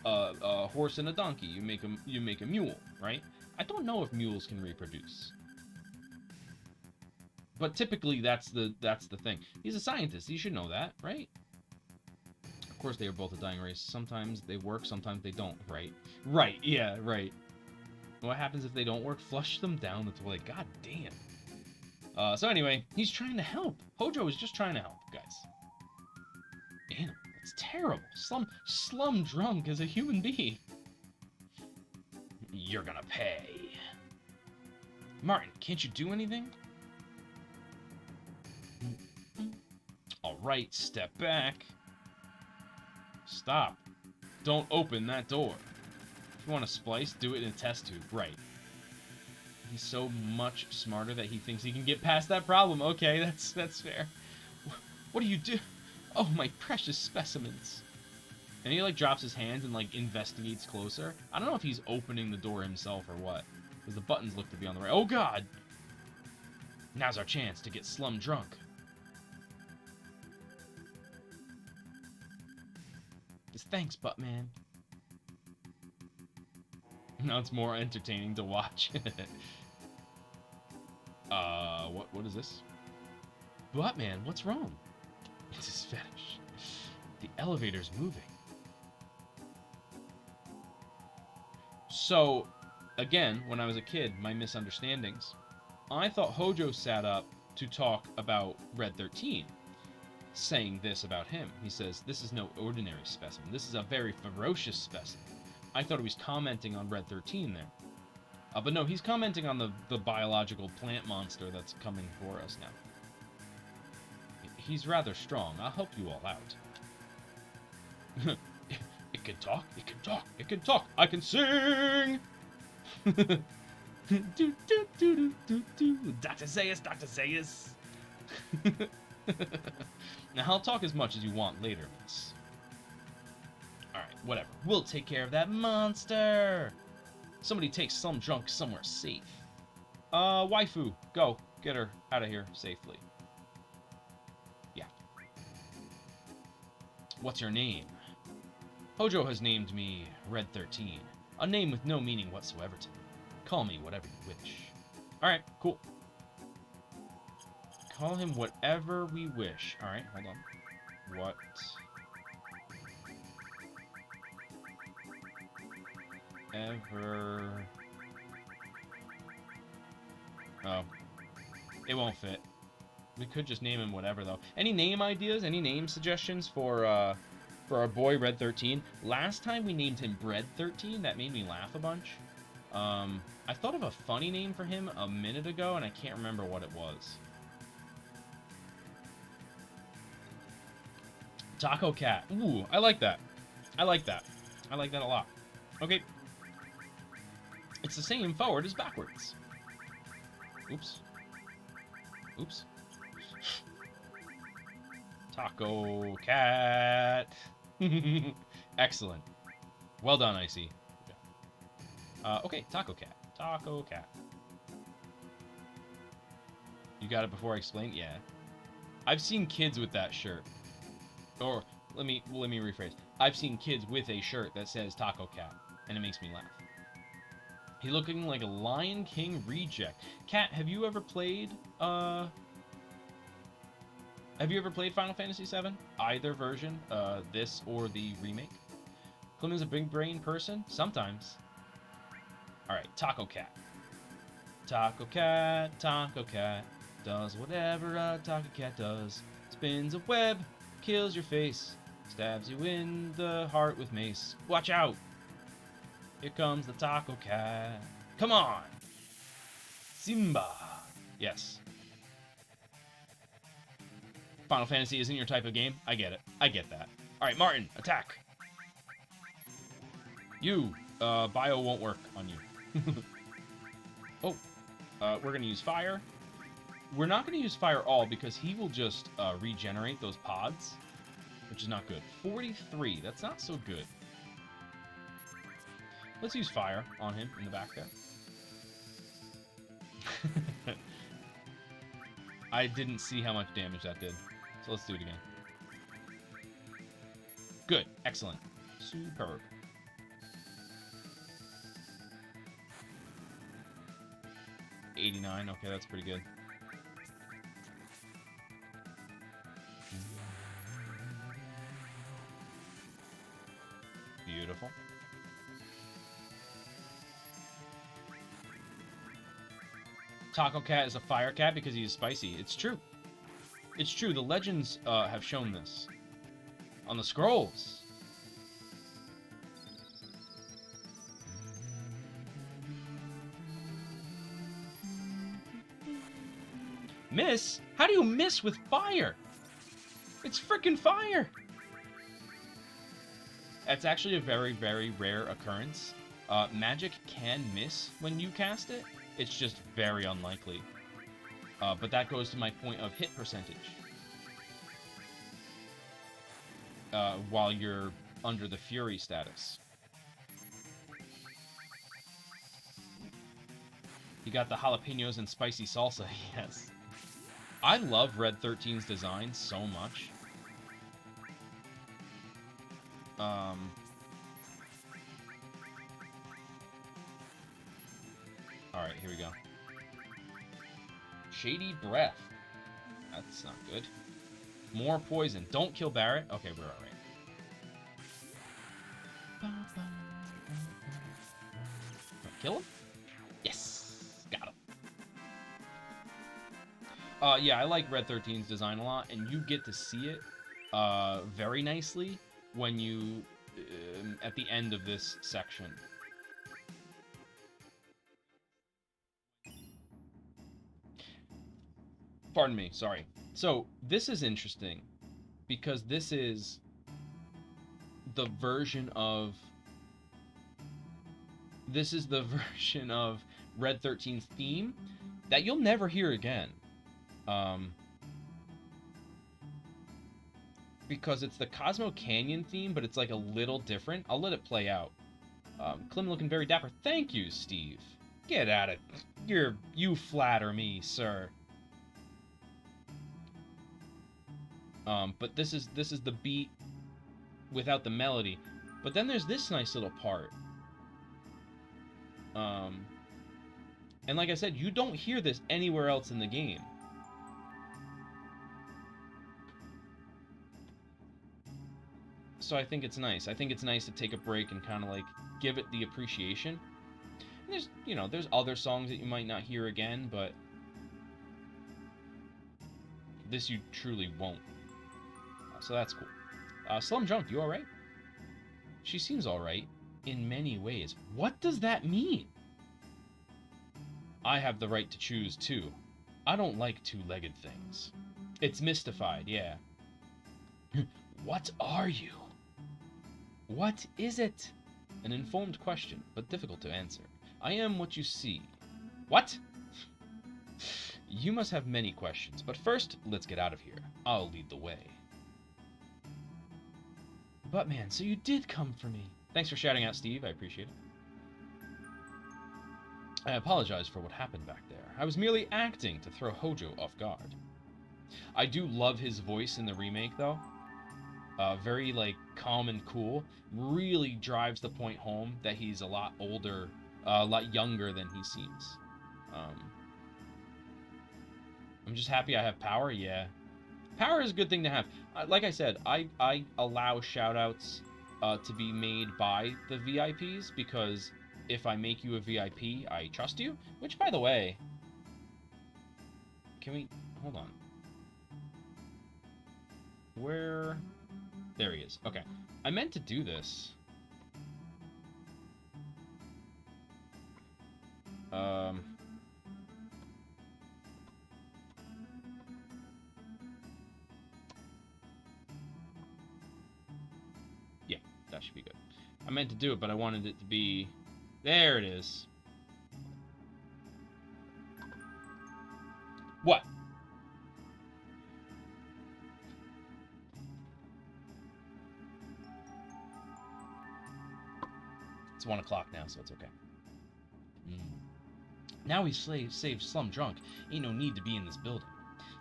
A horse and a donkey. You make a mule, right? I don't know if mules can reproduce. But typically that's the thing. He's a scientist. He should know that, right? Of course they are both a dying race. Sometimes they work, sometimes they don't, right? Right, yeah, right. What happens if they don't work? Flush them down the toilet. God damn. So anyway, he's trying to help. Hojo is just trying to help, guys. Animal, that's terrible. Slum Drunk is a human being. You're gonna pay. Martin, can't you do anything? Alright, step back. Stop. Don't open that door. If you want to splice, do it in a test tube. Right. He's so much smarter that he thinks he can get past that problem. Okay, that's fair. What do you do? Oh, my precious specimens. And he, like, drops his hands and, like, investigates closer. I don't know if he's opening the door himself or what. Because the buttons look to be on the right. Oh, God! Now's our chance to get Slum Drunk. Thanks, Buttman. Now it's more entertaining to watch. What is this? Buttman, what's wrong? It's his fetish. The elevator's moving. So, again, when I was a kid, my misunderstandings. I thought Hojo sat up to talk about Red 13. Saying this about him. He says, this is no ordinary specimen. This is a very ferocious specimen. I thought he was commenting on Red 13 there. But no, he's commenting on the biological plant monster that's coming for us now. He's rather strong. I'll help you all out. It can talk, it can talk, it can talk. I can sing! do, do, do, do, do, do. Dr. Zaius, Dr. Zaius. Now, I'll talk as much as you want later, miss. Alright, whatever. We'll take care of that monster! Somebody take some junk somewhere safe. Waifu, go. Get her out of here safely. Yeah. What's your name? Hojo has named me Red 13. A name with no meaning whatsoever to me. Call me whatever you wish. Alright, cool. Call him whatever we wish. Alright, hold on. What? Ever... Oh. It won't fit. We could just name him whatever, though. Any name ideas? Any name suggestions for our boy Red 13? Last time we named him Bread 13. That made me laugh a bunch. I thought of a funny name for him a minute ago, and I can't remember what it was. Taco Cat. Ooh, I like that. I like that. I like that a lot. Okay. It's the same forward as backwards. Oops. Oops. Taco Cat. Excellent. Well done, Icy. Okay, Taco Cat. Taco Cat. You got it before I explain? Yeah. I've seen kids with that shirt. Or, let me rephrase. I've seen kids with a shirt that says Taco Cat, and it makes me laugh. He's looking like a Lion King reject. Cat, have you ever played Final Fantasy VII? Either version, this or the remake? Clemens a big brain person? Sometimes. Alright, Taco Cat. Taco Cat, Taco Cat, does whatever a Taco Cat does. Spins a web, kills your face, stabs you in the heart with mace. Watch out! Here comes the Taco Cat. Come on! Simba! Yes. Final Fantasy isn't your type of game? I get it. I get that. Alright, Martin, attack! You! Bio won't work on you. Oh. We're gonna use fire. We're not gonna use fire all because he will just regenerate those pods, which is not good. 43. That's not so good. Let's use fire on him in the back there. I didn't see how much damage that did. So let's do it again. Good. Excellent. Superb. $89. Okay, that's pretty good. Beautiful. Taco Cat is a fire cat because he is spicy. It's true. It's true. The legends have shown this. On the scrolls. Miss? How do you miss with fire? It's freaking fire! That's actually a very, very rare occurrence. Magic can miss when you cast it. It's just very unlikely. But that goes to my point of hit percentage. While you're under the Fury status. You got the jalapenos and spicy salsa, yes. I love Red 13's design so much. Alright, here we go. Shady Breath. That's not good. More poison. Don't kill Barret. Okay, we're alright. Kill him? Yes! Got him. Yeah, I like Red 13's design a lot, and you get to see it very nicely when you at the end of this section. Pardon me, sorry. So, this is interesting, because this is the version of... This is the version of Red 13's theme that you'll never hear again. Because it's the Cosmo Canyon theme, but it's like a little different. I'll let it play out. Clem looking very dapper. Thank you, Steve. Get at it. You flatter me, sir. But this is the beat without the melody. But then there's this nice little part. And like I said, you don't hear this anywhere else in the game. So I think it's nice. I think it's nice to take a break and kind of like give it the appreciation. And there's, you know, there's other songs that you might not hear again, but this you truly won't. So that's cool. Slum Junk, you alright? She seems alright in many ways. What does that mean? I have the right to choose too. I don't like two-legged things. It's mystified, yeah. What are you? What is it? An informed question, but difficult to answer. I am what you see. What? You must have many questions, but first, let's get out of here. I'll lead the way. Buttman, so you did come for me. Thanks for shouting out, Steve. I appreciate it. I apologize for what happened back there. I was merely acting to throw Hojo off guard. I do love his voice in the remake, though. Very, like, calm and cool. Really drives the point home that he's a lot older, a lot younger than he seems. I'm just happy I have power, yeah. Power is a good thing to have. Like I said, I allow shoutouts to be made by the VIPs, because if I make you a VIP, I trust you. Which, by the way... Can we... Hold on. Where... There he is. Okay. I meant to do this. Yeah, that should be good. I meant to do it, but I wanted it to be... There it is. What? It's 1 o'clock now, so it's okay. Now we saved Slum Drunk. Ain't no need to be in this building.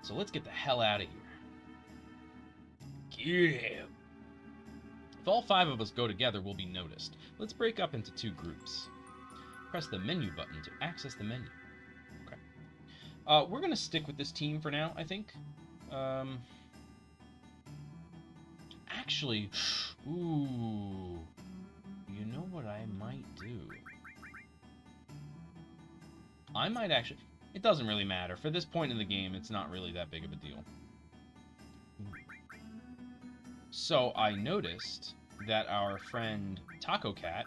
So let's get the hell out of here. Yeah. If all 5 of us go together, we'll be noticed. Let's break up into 2 groups. Press the menu button to access the menu. Okay. We're gonna stick with this team for now, I think. Actually, ooh. You know what I might do? I might actually... It doesn't really matter. For this point in the game, it's not really that big of a deal. So I noticed that our friend Taco Cat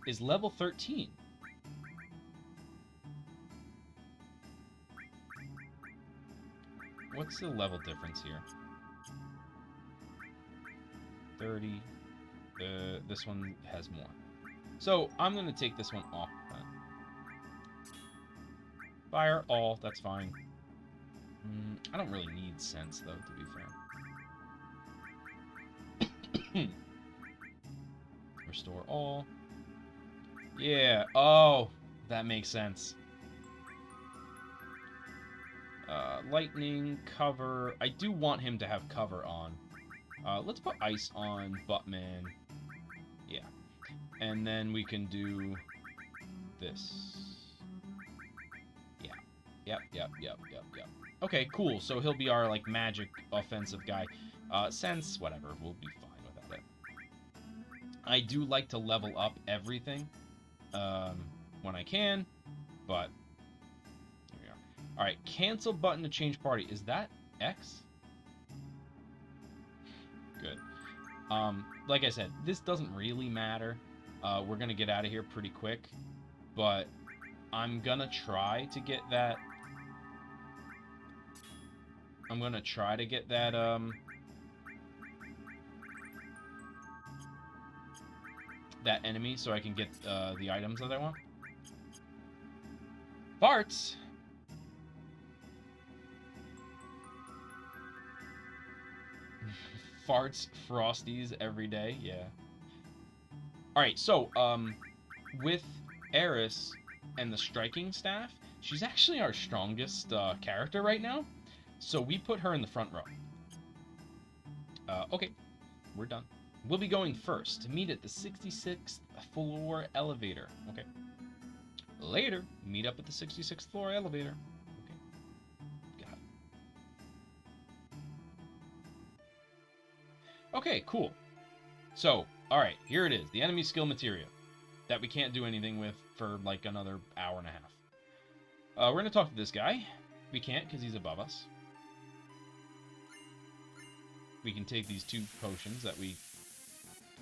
is level 13. What's the level difference here? 30... this one has more. So, I'm going to take this one off then. Fire all, that's fine. I don't really need sense, though, to be fair. Restore all. Yeah, oh, that makes sense. Lightning, cover. I do want him to have cover on. Let's put ice on Buttman. Yeah. And then we can do this. Yeah. Yep. Okay, cool. So he'll be our, like, magic offensive guy. Sense, whatever. We'll be fine without it. I do like to level up everything when I can, but here we are. Alright, cancel button to change party. Is that X? Good. like I said, this doesn't really matter. We're gonna get out of here pretty quick, but I'm gonna try to get that. I'm gonna try to get that. That enemy so I can get the items that I want. Farts. Farts, Frosties every day. Yeah. All right. So with Eris and the striking staff, she's actually our strongest character right now. So we put her in the front row. Okay, we're done. We'll be going first to meet at the 66th floor elevator. Okay. Later, meet up at the 66th floor elevator. Okay. Got it. Okay, cool. So, alright, here it is. The enemy skill materia that we can't do anything with for like another hour and a half. We're going to talk to this guy. We can't because he's above us. We can take these 2 potions that we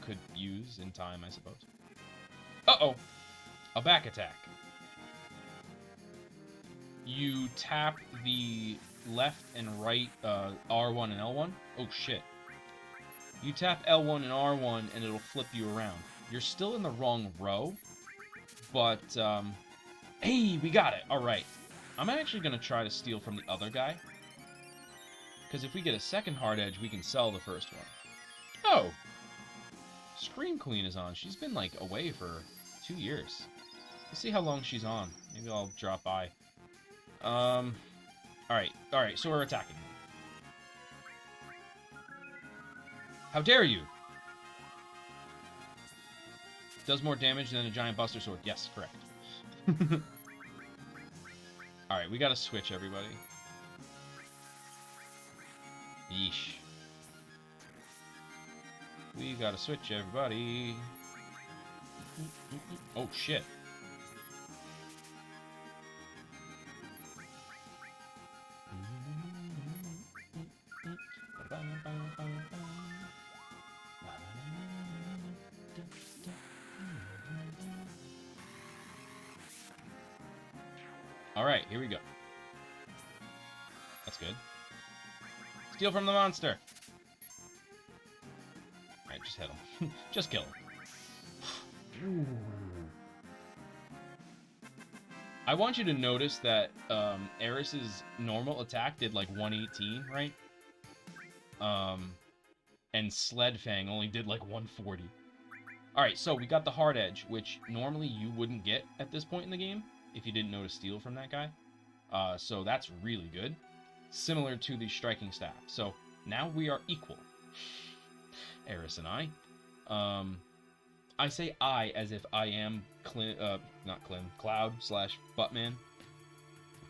could use in time, I suppose. Uh-oh! A back attack. You tap the left and right R1 and L1. Oh, shit. You tap L1 and R1 and it'll flip you around. You're still in the wrong row, but, hey, we got it! Alright. I'm actually going to try to steal from the other guy. Because if we get a second hard edge, we can sell the first one. Oh! Scream Queen is on. She's been, like, away for 2 years. Let's see how long she's on. Maybe I'll drop by. Alright, so we're attacking. How dare you! Does more damage than a giant buster sword. Yes, correct. Alright, we gotta switch, everybody. Yeesh. We gotta switch, everybody. Oh, shit. Alright, here we go. That's good. Steal from the monster! Alright, just hit him. Just kill him. I want you to notice that Eris's normal attack did like 118, right? And Sled Fang only did like 140. Alright, so we got the hard edge, which normally you wouldn't get at this point in the game if you didn't know to steal from that guy. So that's really good. Similar to the striking staff. So now we are equal. Eris and I. I say I as if I am Cloud / Buttman.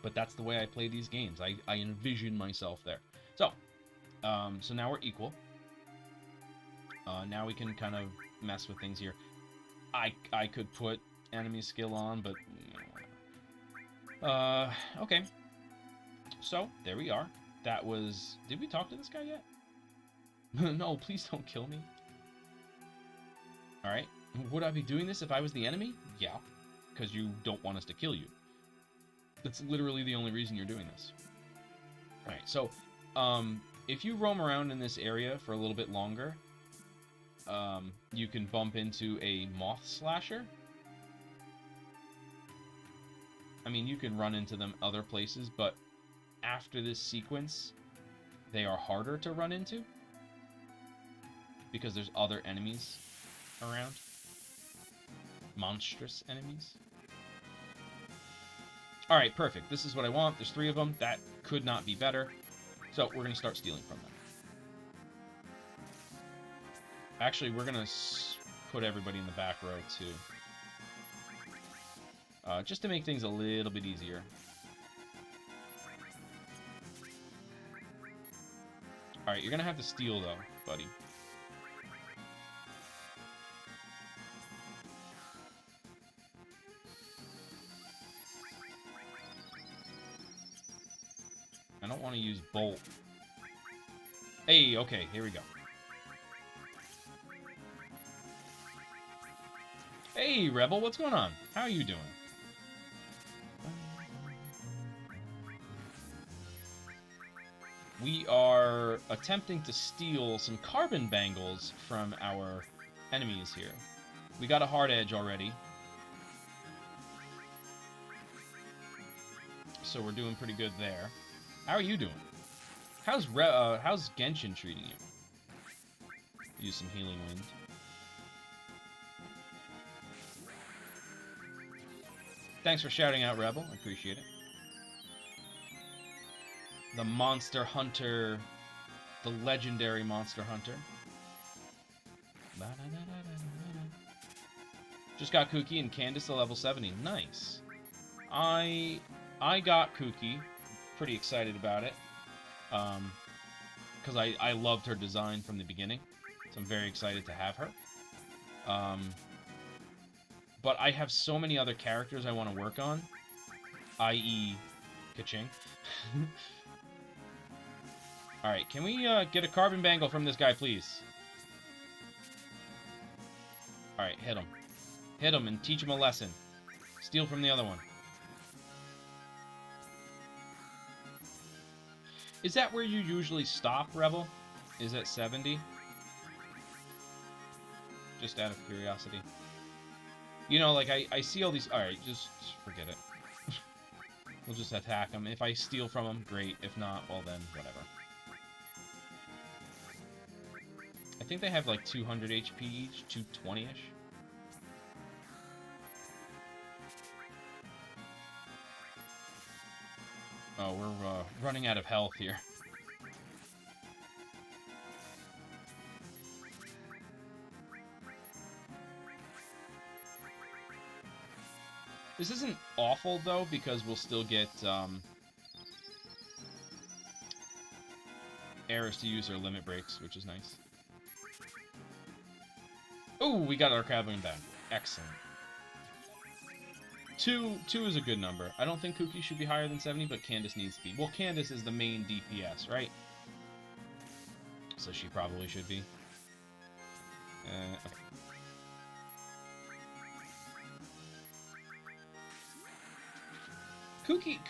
But that's the way I play these games. I envision myself there. So, so now we're equal. Now we can kind of mess with things here. I could put enemy skill on, but okay. So, there we are. That was... Did we talk to this guy yet? No, please don't kill me. Alright. Would I be doing this if I was the enemy? Yeah. Because you don't want us to kill you. That's literally the only reason you're doing this. Alright, so, if you roam around in this area for a little bit longer, you can bump into a moth slasher. I mean, you can run into them other places, but after this sequence, they are harder to run into because there's other enemies around. Monstrous enemies. Alright, perfect. This is what I want. There's 3 of them. That could not be better. So, we're going to start stealing from them. Actually, we're going to put everybody in the back row, too. Just to make things a little bit easier. Alright, you're going to have to steal, though, buddy. I don't want to use Bolt. Hey, okay, here we go. Hey, Rebel, what's going on? How are you doing? We are attempting to steal some carbon bangles from our enemies here. We got a hard edge already. So we're doing pretty good there. How are you doing? How's Genshin treating you? Use some healing wind. Thanks for shouting out, Rebel. I appreciate it. The Monster Hunter. The legendary Monster Hunter. Just got Kuki and Candace to level 70. Nice. I got Kuki. Pretty excited about it. Because I loved her design from the beginning. So I'm very excited to have her. But I have so many other characters I want to work on. I.e. Kaching. Alright, can we get a carbon bangle from this guy, please? Alright, hit him. Hit him and teach him a lesson. Steal from the other one. Is that where you usually stop, Rebel? Is it 70? Just out of curiosity. You know, like, I see all these... Alright, just forget it. We'll just attack them. If I steal from them, great. If not, well then, whatever. I think they have like 200 HP each, 220-ish. Oh, we're running out of health here. This isn't awful, though, because we'll still get errors to use our limit breaks, which is nice. Oh, we got our Crabbling back. Excellent. 2 is a good number. I don't think Kuki should be higher than 70, but Candace needs to be. Well, Candace is the main DPS, right? So she probably should be. Okay.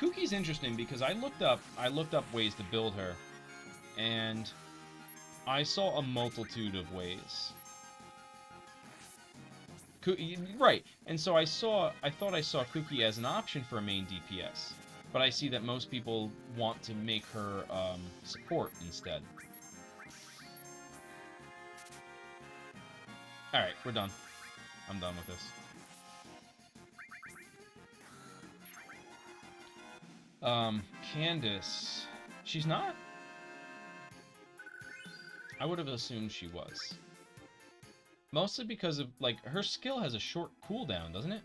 Kuki's interesting because I looked up ways to build her, and I saw a multitude of ways. Right, and so I thought I saw Kuki as an option for a main DPS, but I see that most people want to make her support instead. Alright, we're done. I'm done with this. Candace... She's not? I would have assumed she was. Mostly because of, like, her skill has a short cooldown, doesn't it?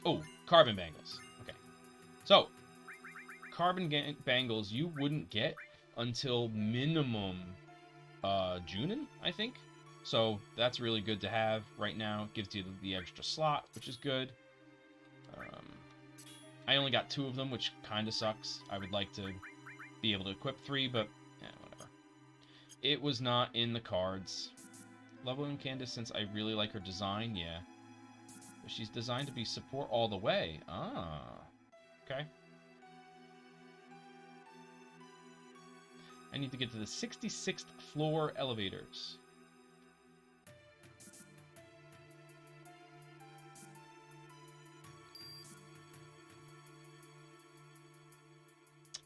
Oh, carbon bangles. Okay. So, carbon bangles you wouldn't get until minimum Junin, I think. So, that's really good to have right now. It gives you the extra slot, which is good. I only got 2 of them, which kind of sucks. I would like to be able to equip 3, but whatever. It was not in the cards. Leveling Candace, since I really like her design, yeah. But she's designed to be support all the way. Ah. Okay. I need to get to the 66th floor elevators.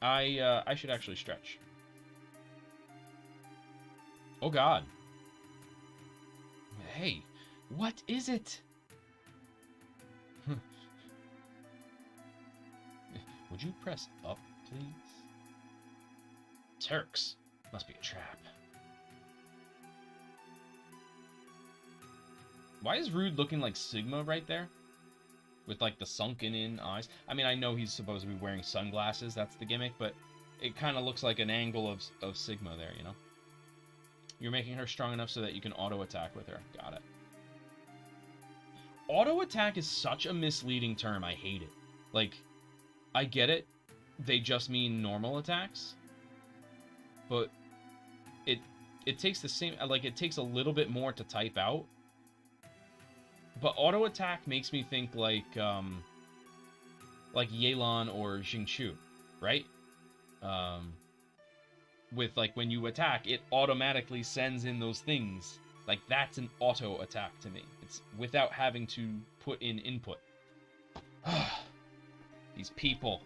I should actually stretch. Oh god. Hey, what is it? Would you press up, please? Turks. Must be a trap. Why is Rude looking like Sigma right there? With, like, the sunken-in eyes. I mean, I know he's supposed to be wearing sunglasses. That's the gimmick, but it kind of looks like an angle of Sigma there, you know? You're making her strong enough so that you can auto-attack with her. Got it. Auto-attack is such a misleading term. I hate it. Like, I get it. They just mean normal attacks. But it takes the same... Like, it takes a little bit more to type out. But auto attack makes me think like Yelan or Xingqiu, right? Um, with like when you attack, it automatically sends in those things. Like that's an auto attack to me. It's without having to put in input. These people.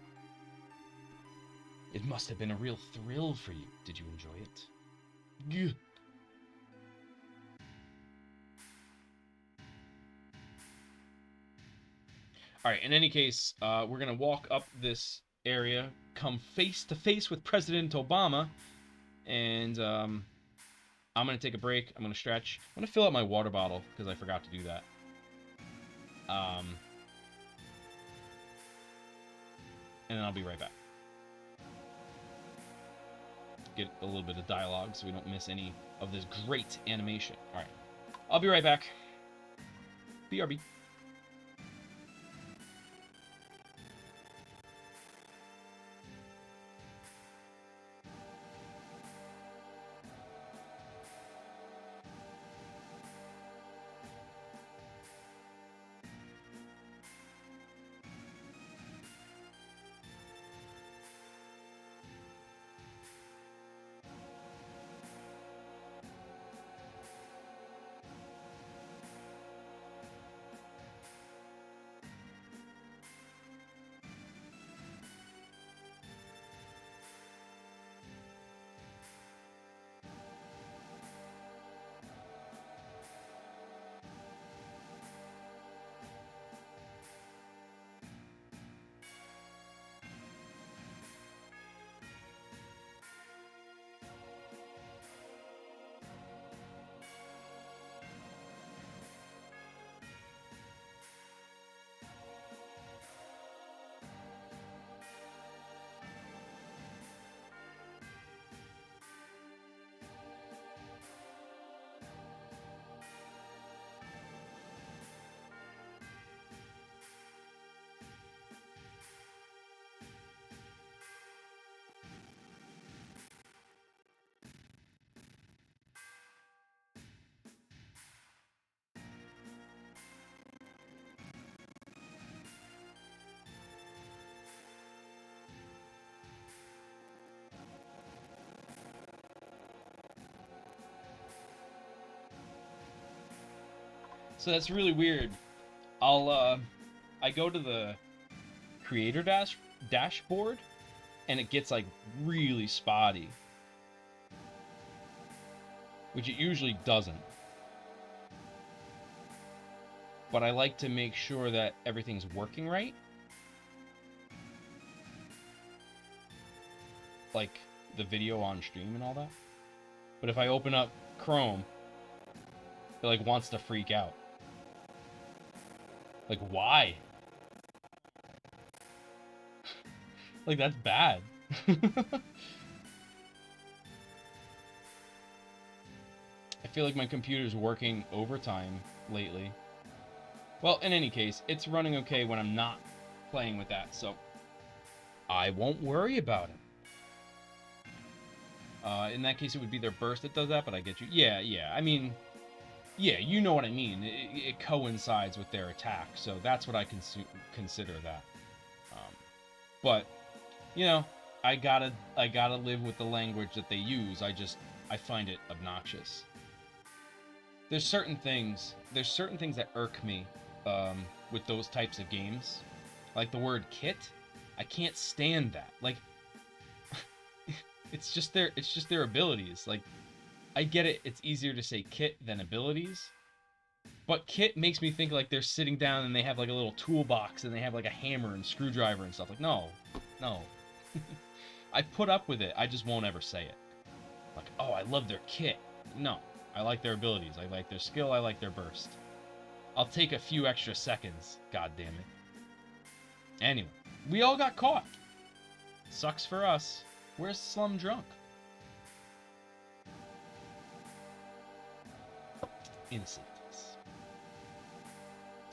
It must have been a real thrill for you. Did you enjoy it? Gah. All right, in any case, we're going to walk up this area, come face to face with President Obama, and I'm going to take a break. I'm going to stretch. I'm going to fill up my water bottle because I forgot to do that. And then I'll be right back. Get a little bit of dialogue so we don't miss any of this great animation. All right, I'll be right back. BRB. So that's really weird. I go to the creator dashboard, and it gets like really spotty, which it usually doesn't. But I like to make sure that everything's working right. Like the video on stream and all that. But if I open up Chrome, it like wants to freak out. Like, why? Like, that's bad. I feel like my computer's working overtime lately. Well, in any case, it's running okay when I'm not playing with that, so I won't worry about it. In that case, it would be their burst that does that, but I get you. Yeah. I mean, yeah, you know what I mean. It coincides with their attack, so that's what I consider that. But, you know, I gotta live with the language that they use. I find it obnoxious. There's certain things that irk me with those types of games, like the word kit. I can't stand that. Like, it's just their abilities. Like, I get it. It's easier to say kit than abilities, but kit makes me think like they're sitting down and they have like a little toolbox and they have like a hammer and screwdriver and stuff. Like, no. I put up with it. I just won't ever say it. Like, oh, I love their kit. No, I like their abilities. I like their skill. I like their burst. I'll take a few extra seconds. God damn it. Anyway, we all got caught. Sucks for us. Where's Slum Drunk? Innocent.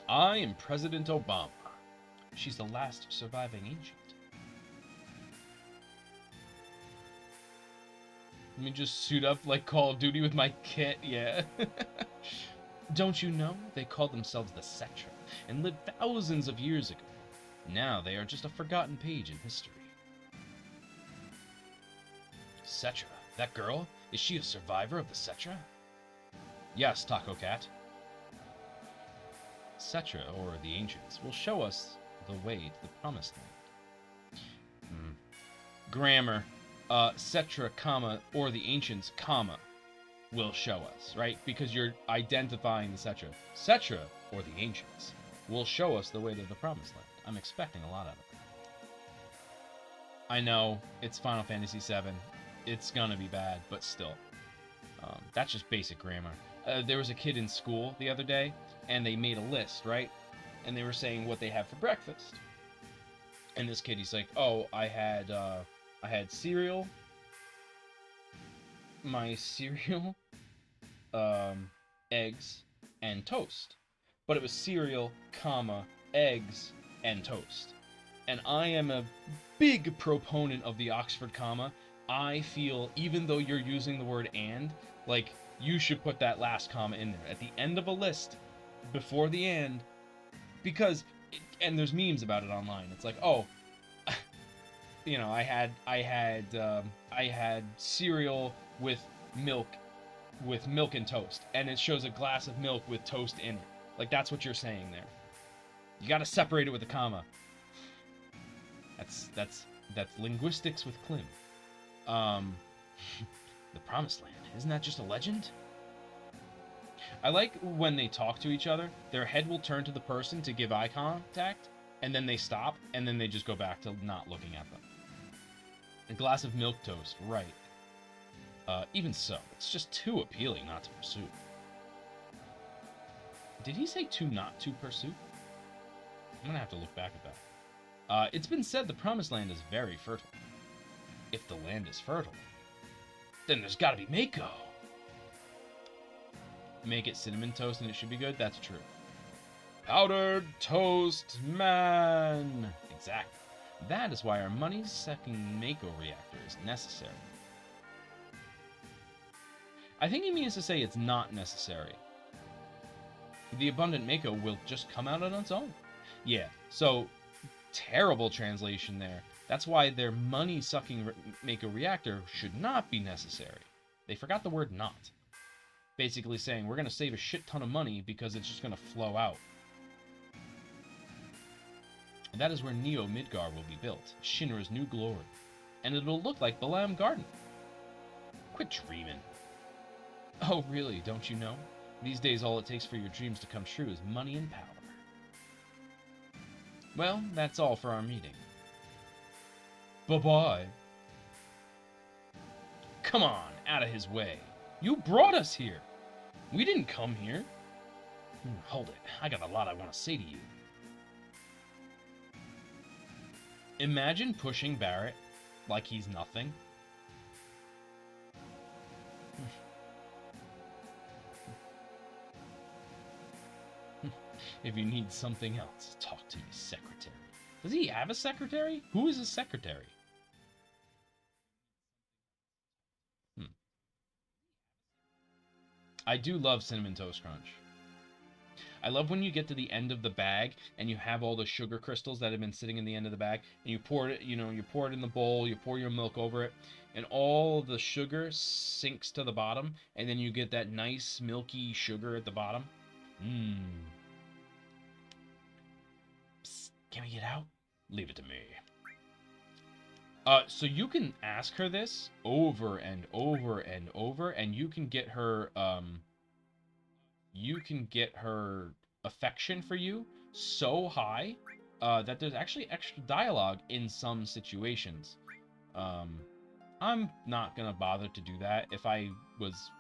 I am President Obama. She's the last surviving ancient. Let me just suit up like Call of Duty with my kit, yeah. Don't you know? They called themselves the Cetra and lived thousands of years ago. Now they are just a forgotten page in history. Cetra? That girl? Is she a survivor of the Cetra? Yes, Taco Cat. Cetra, or the Ancients, will show us the way to the Promised Land. Grammar. Cetra, comma, or the Ancients, comma, will show us, right? Because you're identifying the Cetra. Cetra, or the Ancients, will show us the way to the Promised Land. I'm expecting a lot of it. I know, it's Final Fantasy VII. It's gonna be bad, but still. That's just basic grammar. There was a kid in school the other day, and they made a list, right? And they were saying what they have for breakfast. And this kid, he's like, oh, I had cereal. My cereal, eggs, and toast. But it was cereal, comma, eggs, and toast. And I am a big proponent of the Oxford comma. I feel, even though you're using the word and, like, you should put that last comma in there. At the end of a list, before the and, because, and there's memes about it online. It's like, oh, you know, I had cereal with milk and toast, and it shows a glass of milk with toast in it. Like, that's what you're saying there. You got to separate it with a comma. That's linguistics with Klim. The Promised Land, isn't that just a legend? I like when they talk to each other, their head will turn to the person to give eye contact, and then they stop, and then they just go back to not looking at them. A glass of milk toast, right. Even so, it's just too appealing not to pursue. Did he say too not to pursue? I'm gonna have to look back at that. It's been said the Promised Land is very fertile. If the land is fertile, then there's gotta be Mako. Make it cinnamon toast and it should be good? That's true. Powdered toast man! Exactly. That is why our money-sucking Mako reactor is necessary. I think he means to say it's not necessary. The abundant Mako will just come out on its own. Yeah, so terrible translation there. That's why their money-sucking Mako reactor should not be necessary. They forgot the word not. Basically saying, we're going to save a shit ton of money because it's just going to flow out. And that is where Neo Midgar will be built, Shinra's new glory. And it'll look like Balam Garden. Quit dreaming. Oh, really? Don't you know? These days, all it takes for your dreams to come true is money and power. Well, that's all for our meeting. Bye-bye. Come on, out of his way. You brought us here. We didn't come here. Hold it. I got a lot I want to say to you. Imagine pushing Barrett like he's nothing. If you need something else, talk to your secretary. Does he have a secretary? Who is his secretary? I do love Cinnamon Toast Crunch. I love when you get to the end of the bag and you have all the sugar crystals that have been sitting in the end of the bag, and you pour it, you pour it in the bowl, you pour your milk over it, and all the sugar sinks to the bottom, and then you get that nice milky sugar at the bottom. Psst, can we get out? Leave it to me. So you can ask her this over and over and over, and you can get her, affection for you so high, that there's actually extra dialogue in some situations. I'm not gonna bother to do that. If I was,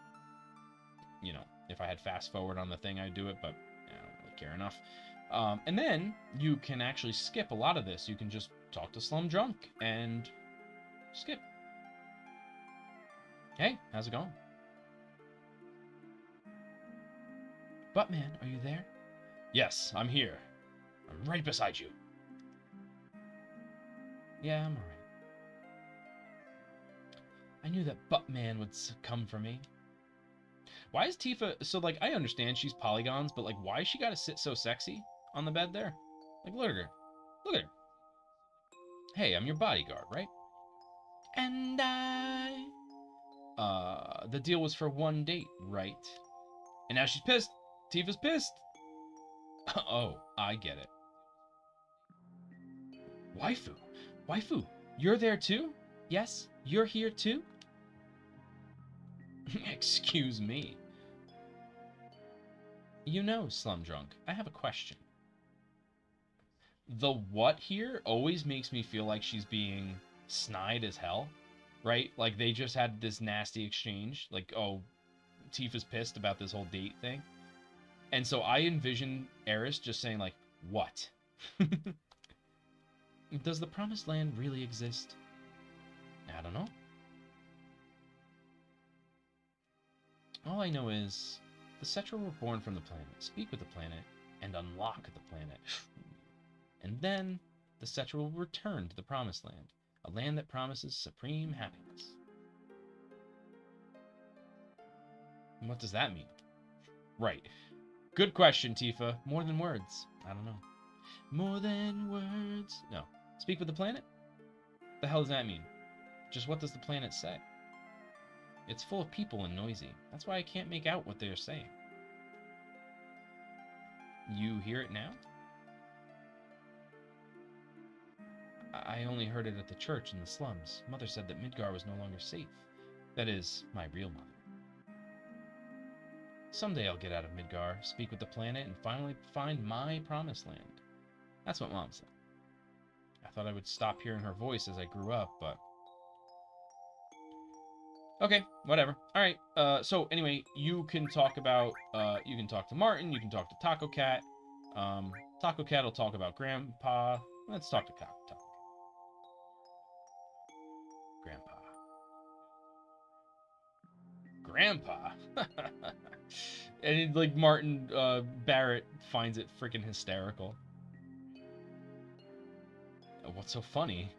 if I had fast forward on the thing, I'd do it, but I don't really care enough. And then you can actually skip a lot of this. You can just talk to Slum Drunk and skip. Hey, how's it going? Buttman, are you there? Yes, I'm here. I'm right beside you. Yeah, I'm alright. I knew that Buttman would come for me. Why is Tifa... So, like, I understand she's polygons, but, like, why she gotta sit so sexy on the bed there? Like, look at her. Look at her. Hey, I'm your bodyguard, right? And I... the deal was for one date, right? And now she's pissed. Tifa's pissed. Oh, I get it. Waifu. Waifu, you're there too? Yes, you're here too? Excuse me. You know, Slum Drunk, I have a question. The what here always makes me feel like she's being snide as hell, right? Like they just had this nasty exchange. Like, oh, Tifa's pissed about this whole date thing. And so I envision Eris just saying, like, what? Does the Promised Land really exist? I don't know. All I know is the Cetra were born from the planet, speak with the planet, and unlock the planet. And then the Cetra will return to the Promised Land, a land that promises supreme happiness. And what does that mean? Right. Good question, Tifa. More than words. I don't know. More than words. No. Speak with the planet? The hell does that mean? Just what does the planet say? It's full of people and noisy. That's why I can't make out what they're saying. You hear it now? I only heard it at the church in the slums. Mother said that Midgar was no longer safe. That is, my real mother. Someday I'll get out of Midgar, speak with the planet, and finally find my promised land. That's what Mom said. I thought I would stop hearing her voice as I grew up, but... Okay, whatever. Alright, so anyway, you can talk to Martin, you can talk to Taco Cat. Taco Cat will talk about Grandpa. Let's talk to Taco. Grandpa? And like Martin Barrett finds it freaking hysterical. What's so funny?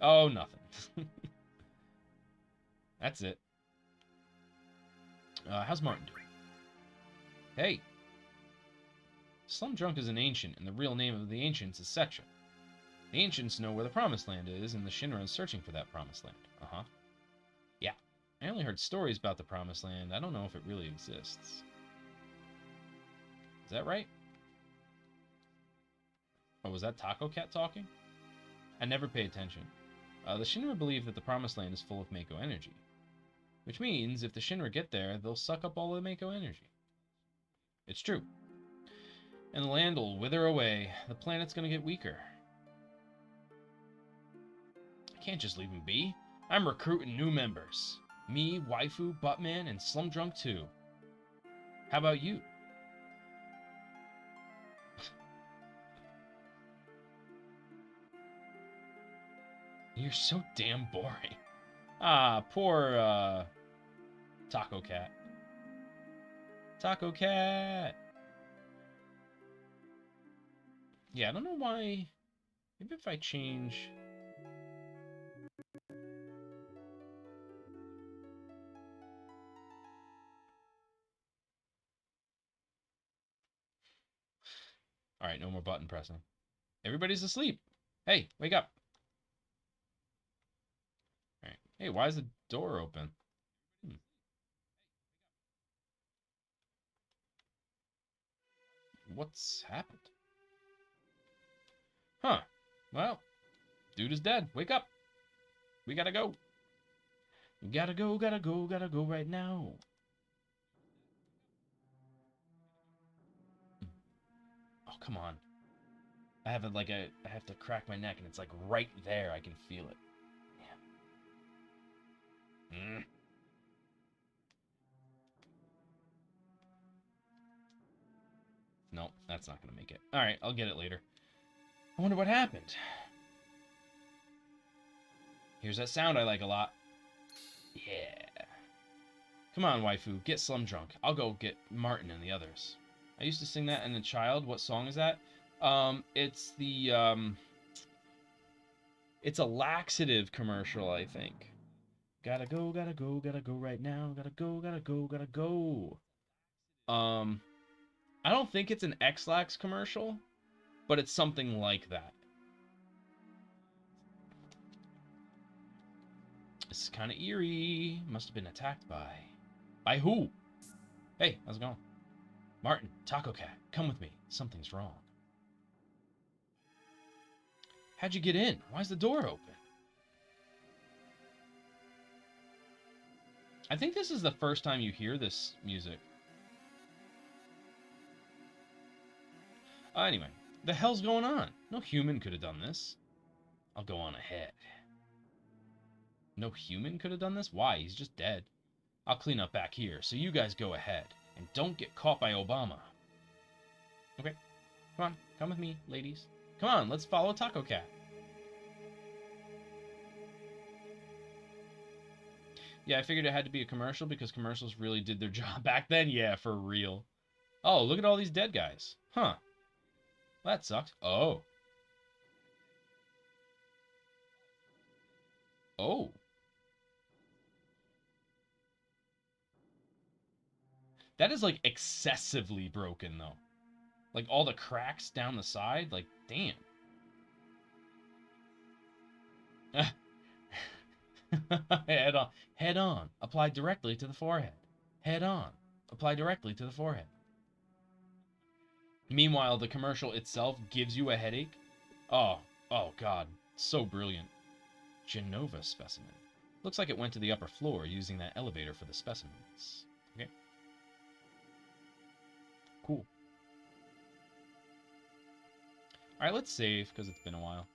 Oh, nothing. That's it. How's Martin doing? Hey. Slum Drunk is an ancient, and the real name of the ancients is Cetra. The ancients know where the Promised Land is, and the Shinra is searching for that Promised Land. Uh-huh. Yeah. I only heard stories about the Promised Land. I don't know if it really exists. Is that right? Oh, was that Taco Cat talking? I never pay attention. The Shinra believe that the Promised Land is full of Mako energy. Which means, if the Shinra get there, they'll suck up all the Mako energy. It's true. And the land will wither away. The planet's gonna get weaker. I can't just leave him be. I'm recruiting new members. Me, Waifu, Buttman, and Slum Drunk too. How about you? You're so damn boring. Ah, poor, Taco Cat. Taco Cat! Yeah, I don't know why... Maybe if I change... Alright, no more button pressing. Everybody's asleep. Hey, wake up. Alright. Hey, why is the door open? What's happened? Huh. Well, dude is dead. Wake up. We gotta go. We gotta go right now. Oh, come on. I have I have to crack my neck and it's like right there. I can feel it. Yeah. No, that's not gonna make it. Alright, I'll get it later. I wonder what happened. Here's that sound I like a lot. Yeah. Come on, Waifu, get Slum Drunk. I'll go get Martin and the others. I used to sing that in a child. What song is that? It's the, it's a laxative commercial, I think. Gotta go, gotta go, gotta go right now. Gotta go, gotta go, gotta go. I don't think it's an X-Lax commercial, but it's something like that. This is kind of eerie. Must have been attacked by... By who? Hey, how's it going? Martin, Taco Cat, come with me. Something's wrong. How'd you get in? Why's the door open? I think this is the first time you hear this music. Anyway, the hell's going on? No human could have done this. I'll go on ahead. No human could have done this? Why? He's just dead. I'll clean up back here, so you guys go ahead. And don't get caught by Obama. Okay. Come on. Come with me, ladies. Come on, let's follow Taco Cat. Yeah, I figured it had to be a commercial because commercials really did their job back then. Yeah, for real. Oh, look at all these dead guys. Huh. That sucks. Oh. Oh. That is, like, excessively broken, though. Like, all the cracks down the side. Like, damn. Head on. Head on. Apply directly to the forehead. Head on. Apply directly to the forehead. Meanwhile, the commercial itself gives you a headache. Oh. Oh, God. So brilliant. Genova specimen. Looks like it went to the upper floor using that elevator for the specimens. Okay. Cool. Alright, let's save, because it's been a while.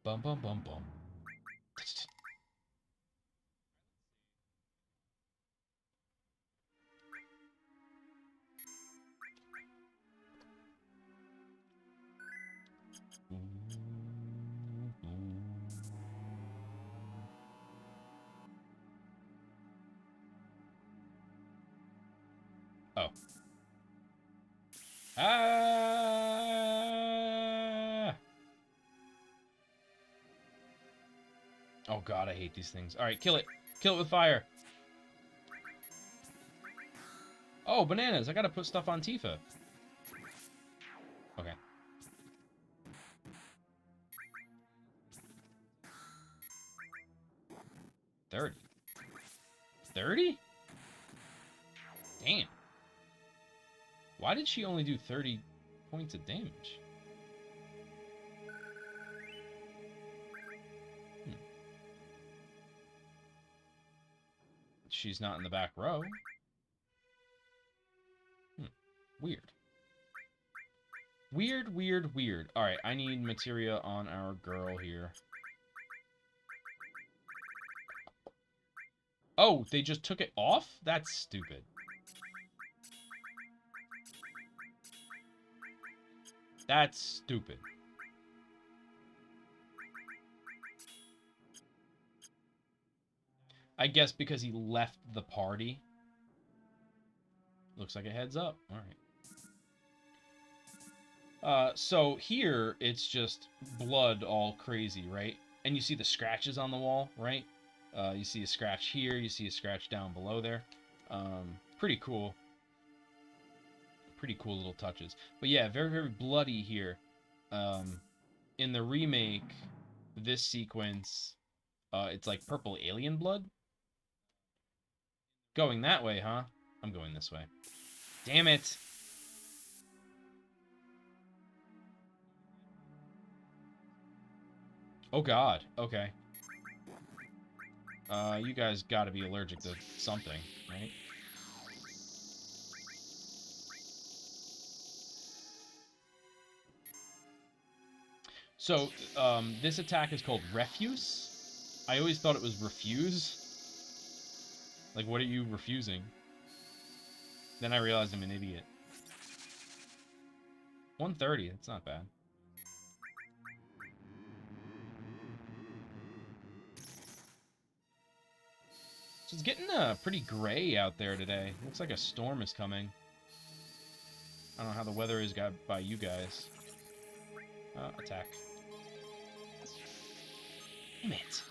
Bum bum bum bum. Oh. Ah! Oh god, I hate these things. Alright, kill it. Kill it with fire. Oh, bananas. I gotta put stuff on Tifa. Okay. $30. $30? Damn. Why did she only do 30 points of damage? She's not in the back row. Weird. Weird, weird, weird. Alright, I need materia on our girl here. Oh, they just took it off? That's stupid. That's stupid. I guess because he left the party. Looks like a heads up. Alright. So here, it's just blood all crazy, right? And you see the scratches on the wall, right? You see a scratch here. You see a scratch down below there. Pretty cool. Pretty cool little touches. But yeah, very, very bloody here. In the remake, this sequence, it's like purple alien blood. Going that way, huh? I'm going this way. Damn it! Oh god, okay. You guys gotta be allergic to something, right? So, this attack is called Refuse. I always thought it was Refuse. Like, what are you refusing? Then I realized I'm an idiot. 130, that's not bad. So it's getting pretty gray out there today. Looks like a storm is coming. I don't know how the weather is by you guys. Attack. Damn it.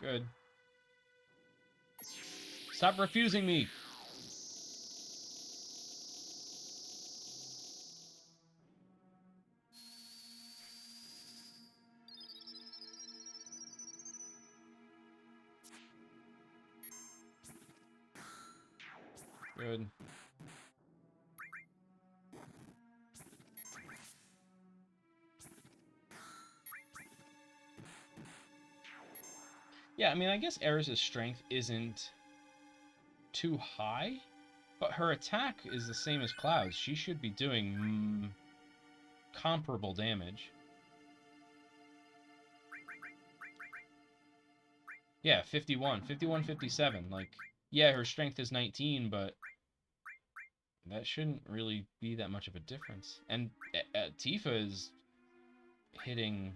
Good. Stop refusing me. Good. Yeah, I mean, I guess Eris' strength isn't too high, but her attack is the same as Cloud's. She should be doing comparable damage. Yeah, 51. 51, 57. Like, yeah, her strength is 19, but that shouldn't really be that much of a difference. And Tifa is hitting...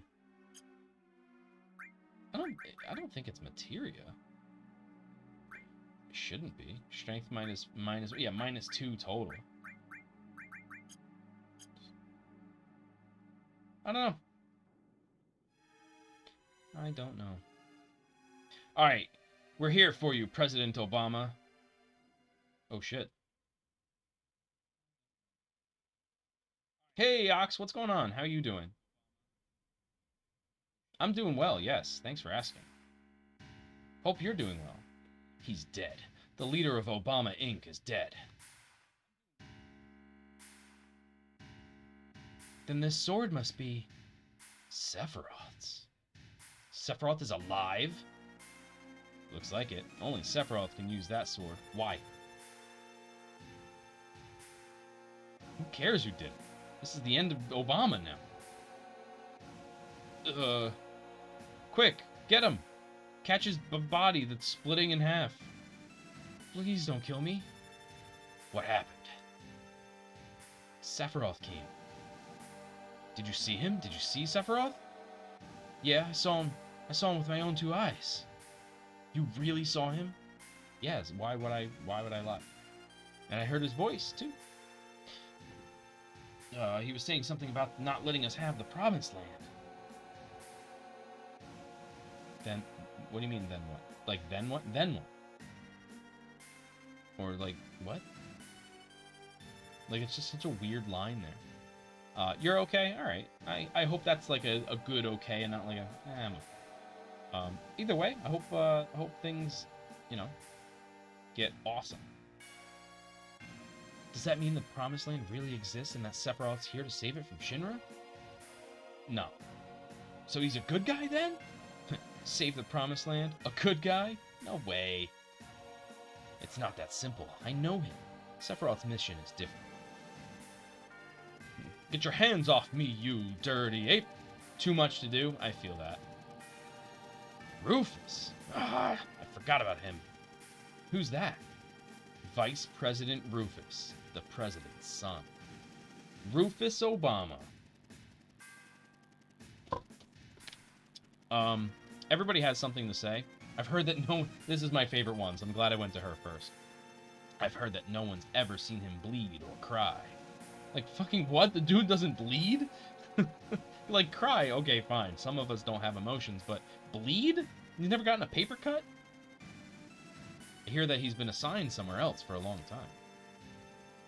I don't think it's materia. It shouldn't be. Strength minus... Yeah, -2 total. I don't know. I don't know. Alright. We're here for you, President Obama. Oh, shit. Hey, Ox, what's going on? How you doing? I'm doing well, yes. Thanks for asking. Hope you're doing well. He's dead. The leader of Obama Inc. is dead. Then this sword must be Sephiroth's. Sephiroth is alive? Looks like it. Only Sephiroth can use that sword. Why? Who cares who did it? This is the end of Obama now. Quick, get him! Catch his body that's splitting in half. Please don't kill me. What happened? Sephiroth came. Did you see him? Did you see Sephiroth? Yeah, I saw him. I saw him with my own 2 eyes. You really saw him? Yes, why would I lie? And I heard his voice, too. He was saying something about not letting us have the promised land. Then, what do you mean, then what? Like, then what? Then what? Or, like, what? Like, it's just such a weird line there. You're okay? Alright. I hope that's, like, a good okay and not like a, I'm okay. Either way, I hope things, you know, get awesome. Does that mean the Promised Land really exists and that Sephiroth's here to save it from Shinra? No. So he's a good guy then? Save the Promised Land? A good guy? No way. It's not that simple. I know him. Sephiroth's mission is different. Get your hands off me, you dirty ape! Too much to do? I feel that. Rufus! Ah, I forgot about him. Who's that? Vice President Rufus, the president's son. Rufus Obama. Everybody has something to say. I've heard that this is my favorite one, so I'm glad I went to her first. I've heard that no one's ever seen him bleed or cry. Like, fucking what? The dude doesn't bleed? Like, cry, okay, fine. Some of us don't have emotions, but bleed? He's never gotten a paper cut? I hear that he's been assigned somewhere else for a long time.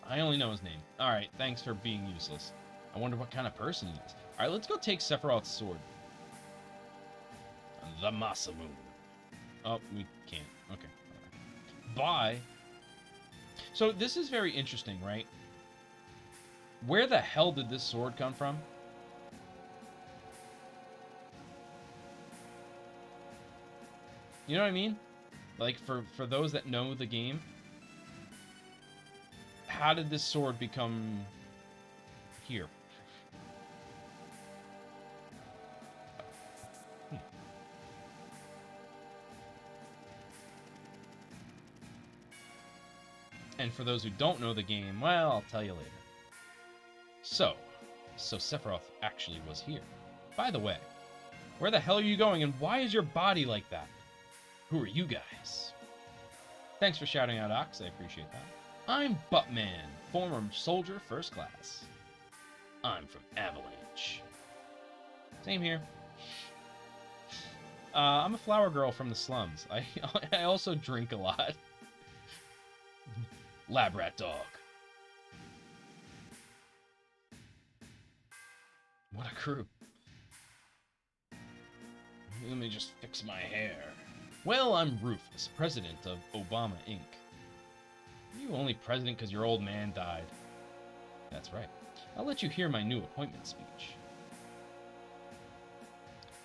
I only know his name. Alright, thanks for being useless. I wonder what kind of person he is. Alright, let's go take Sephiroth's sword. The Masamune. Oh, we can't. Okay. Bye. So this is very interesting, right? Where the hell did this sword come from? You know what I mean? Like, for those that know the game, how did this sword become here? And for those who don't know the game, well, I'll tell you later. So Sephiroth actually was here. By the way, where the hell are you going, and why is your body like that? Who are you guys? Thanks for shouting out, Ox. I appreciate that. I'm Buttman, former soldier first class. I'm from Avalanche. Same here. I'm a flower girl from the slums. I also drink a lot. Lab rat dog. What a crew. Let me just fix my hair. Well, I'm Rufus, president of Obama Inc. You only president because your old man died. That's right. I'll let you hear my new appointment speech.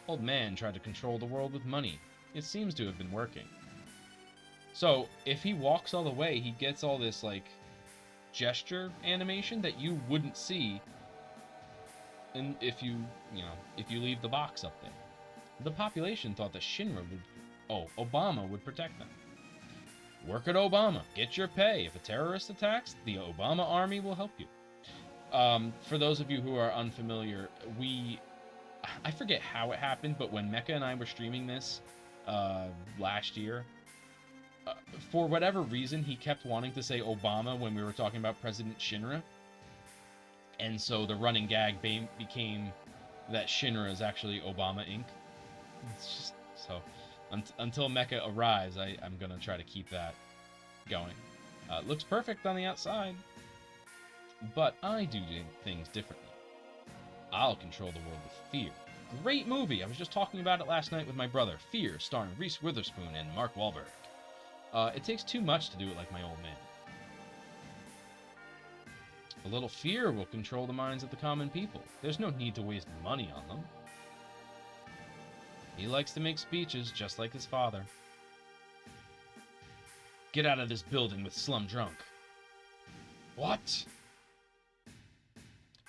Old man tried to control the world with money. It seems to have been working. So, if he walks all the way, he gets all this, like, gesture animation that you wouldn't see if you leave the box up there. The population thought that Obama would protect them. Work at Obama. Get your pay. If a terrorist attacks, the Obama army will help you. For those of you who are unfamiliar, I forget how it happened, but when Mecca and I were streaming this last year, for whatever reason, he kept wanting to say Obama when we were talking about President Shinra. And so the running gag became that Shinra is actually Obama Inc. It's just, so until Mecca arrives, I'm going to try to keep that going. Looks perfect on the outside, but I do things differently. I'll control the world with fear. Great movie! I was just talking about it last night with my brother. Fear, starring Reese Witherspoon and Mark Wahlberg. It takes too much to do it like my old man. A little fear will control the minds of the common people. There's no need to waste money on them. He likes to make speeches just like his father. Get out of this building with Slum Drunk. What?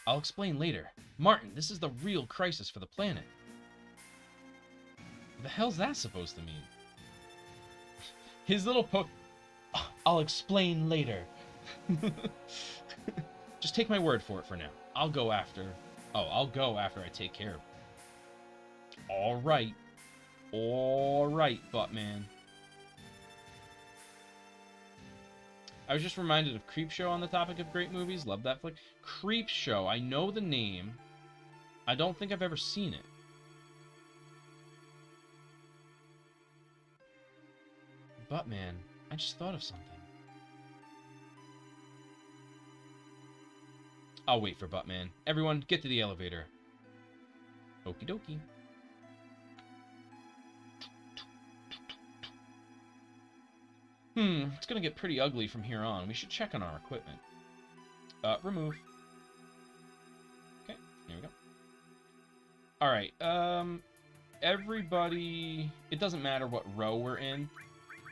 I'll explain later. Martin, this is the real crisis for the planet. What the hell's that supposed to mean? His little I'll explain later. Just take my word for it for now. I'll go after I take care of it. Alright. Alright, Buttman. I was just reminded of Creepshow on the topic of great movies. Love that flick. Creepshow. I know the name. I don't think I've ever seen it. Buttman, I just thought of something. I'll wait for Buttman. Everyone, get to the elevator. Okie dokie. It's gonna get pretty ugly from here on. We should check on our equipment. Remove. Okay, here we go. Alright, everybody... It doesn't matter what row we're in.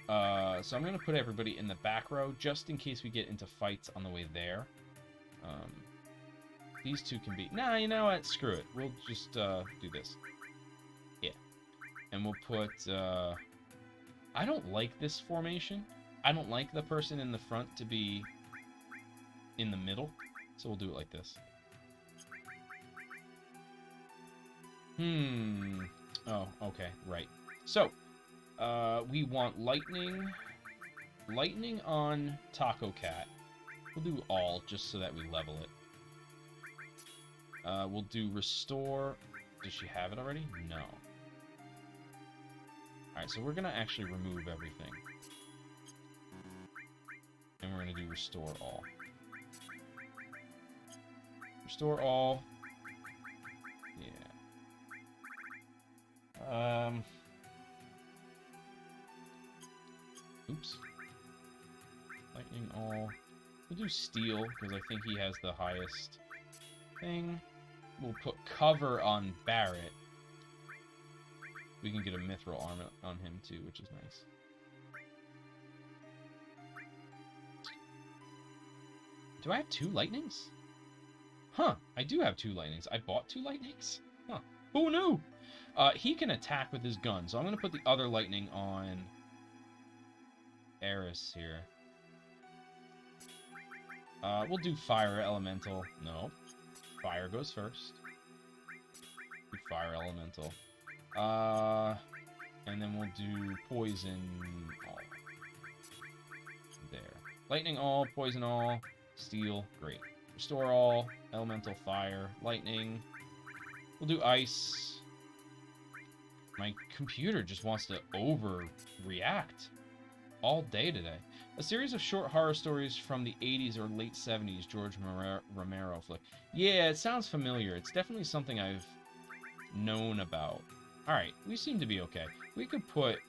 So I'm gonna put everybody in the back row, just in case we get into fights on the way there. These two can be... Nah, you know what? Screw it. We'll just, do this. Yeah. And we'll put, I don't like this formation. I don't like the person in the front to be in the middle. So we'll do it like this. Oh, okay. Right. So, we want lightning. Lightning on Taco Cat. We'll do all, just so that we level it. We'll do restore. Does she have it already? No. Alright, so we're going to actually remove everything. And we're going to do restore all. Restore all. Yeah. Oops. Lightning all. We'll do steel, because I think he has the highest thing. We'll put cover on Barrett. We can get a mithril armor on him too, which is nice. Do I have 2 lightnings? Huh, I do have 2 lightnings. I bought 2 lightnings? Huh, who knew? He can attack with his gun, so I'm going to put the other lightning on Eris here. We'll do fire elemental. No. Fire goes first. Do fire elemental. And then we'll do poison all. There. Lightning all, poison all, steel, great. Restore all, elemental, fire, lightning. We'll do ice. My computer just wants to overreact all day today. A series of short horror stories from the 80s or late 70s, George Romero flick. Yeah, it sounds familiar. It's definitely something I've known about. Alright, we seem to be okay. We can put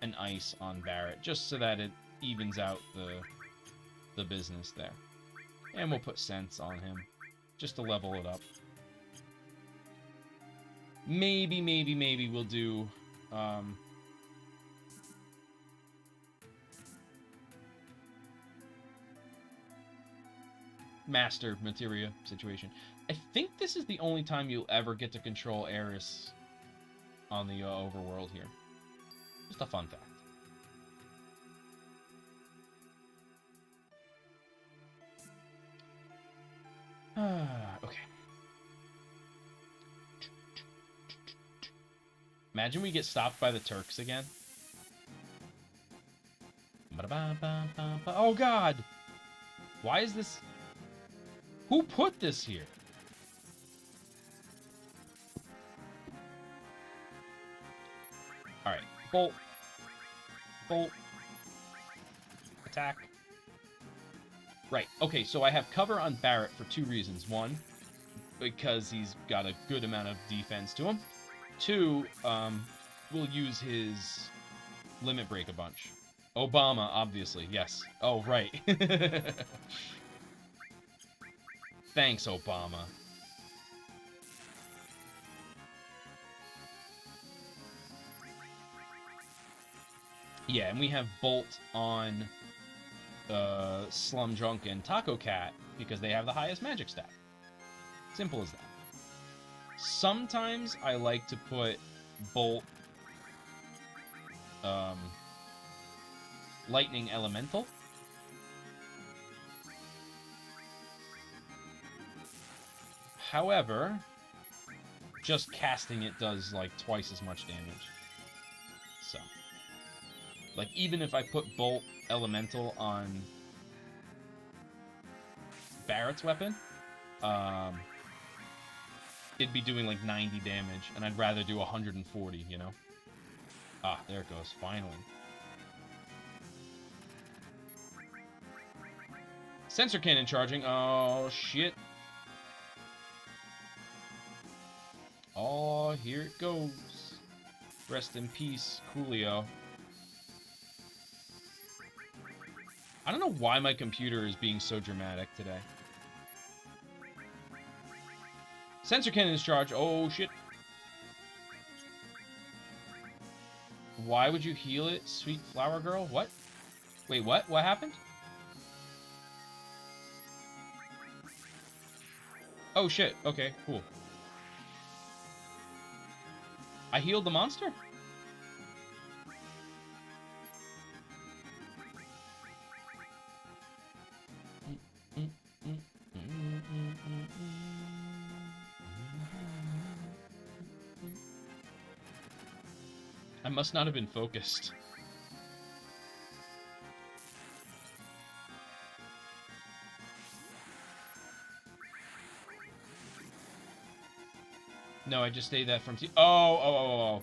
an ice on Barrett just so that it evens out the business there. And we'll put sense on him just to level it up. Maybe we'll do master materia situation. I think this is the only time you'll ever get to control Eris on the overworld here. Just a fun fact. Okay. Imagine we get stopped by the Turks again. Oh god! Why is this... Who put this here? Alright. Bolt. Bolt. Attack. Right. Okay, so I have cover on Barrett for two reasons. One, because he's got a good amount of defense to him. Two, we'll use his limit break a bunch. Obama, obviously. Yes. Oh, right. Thanks, Obama. Yeah, and we have Bolt on Slum Drunk and Taco Cat because they have the highest magic stat. Simple as that. Sometimes I like to put Bolt Lightning Elemental. However, just casting it does like twice as much damage. So, like, even if I put Bolt Elemental on Barrett's weapon, it'd be doing like 90 damage, and I'd rather do 140, you know? Ah, there it goes, finally. Sensor cannon charging. Oh, shit. Oh, here it goes. Rest in peace, Coolio. I don't know why my computer is being so dramatic today. Sensor cannon is charged. Oh, shit. Why would you heal it, sweet flower girl? What? Wait, what? What happened? Oh, shit. Okay, cool. I healed the monster? I must not have been focused. No, I just stayed that from Oh.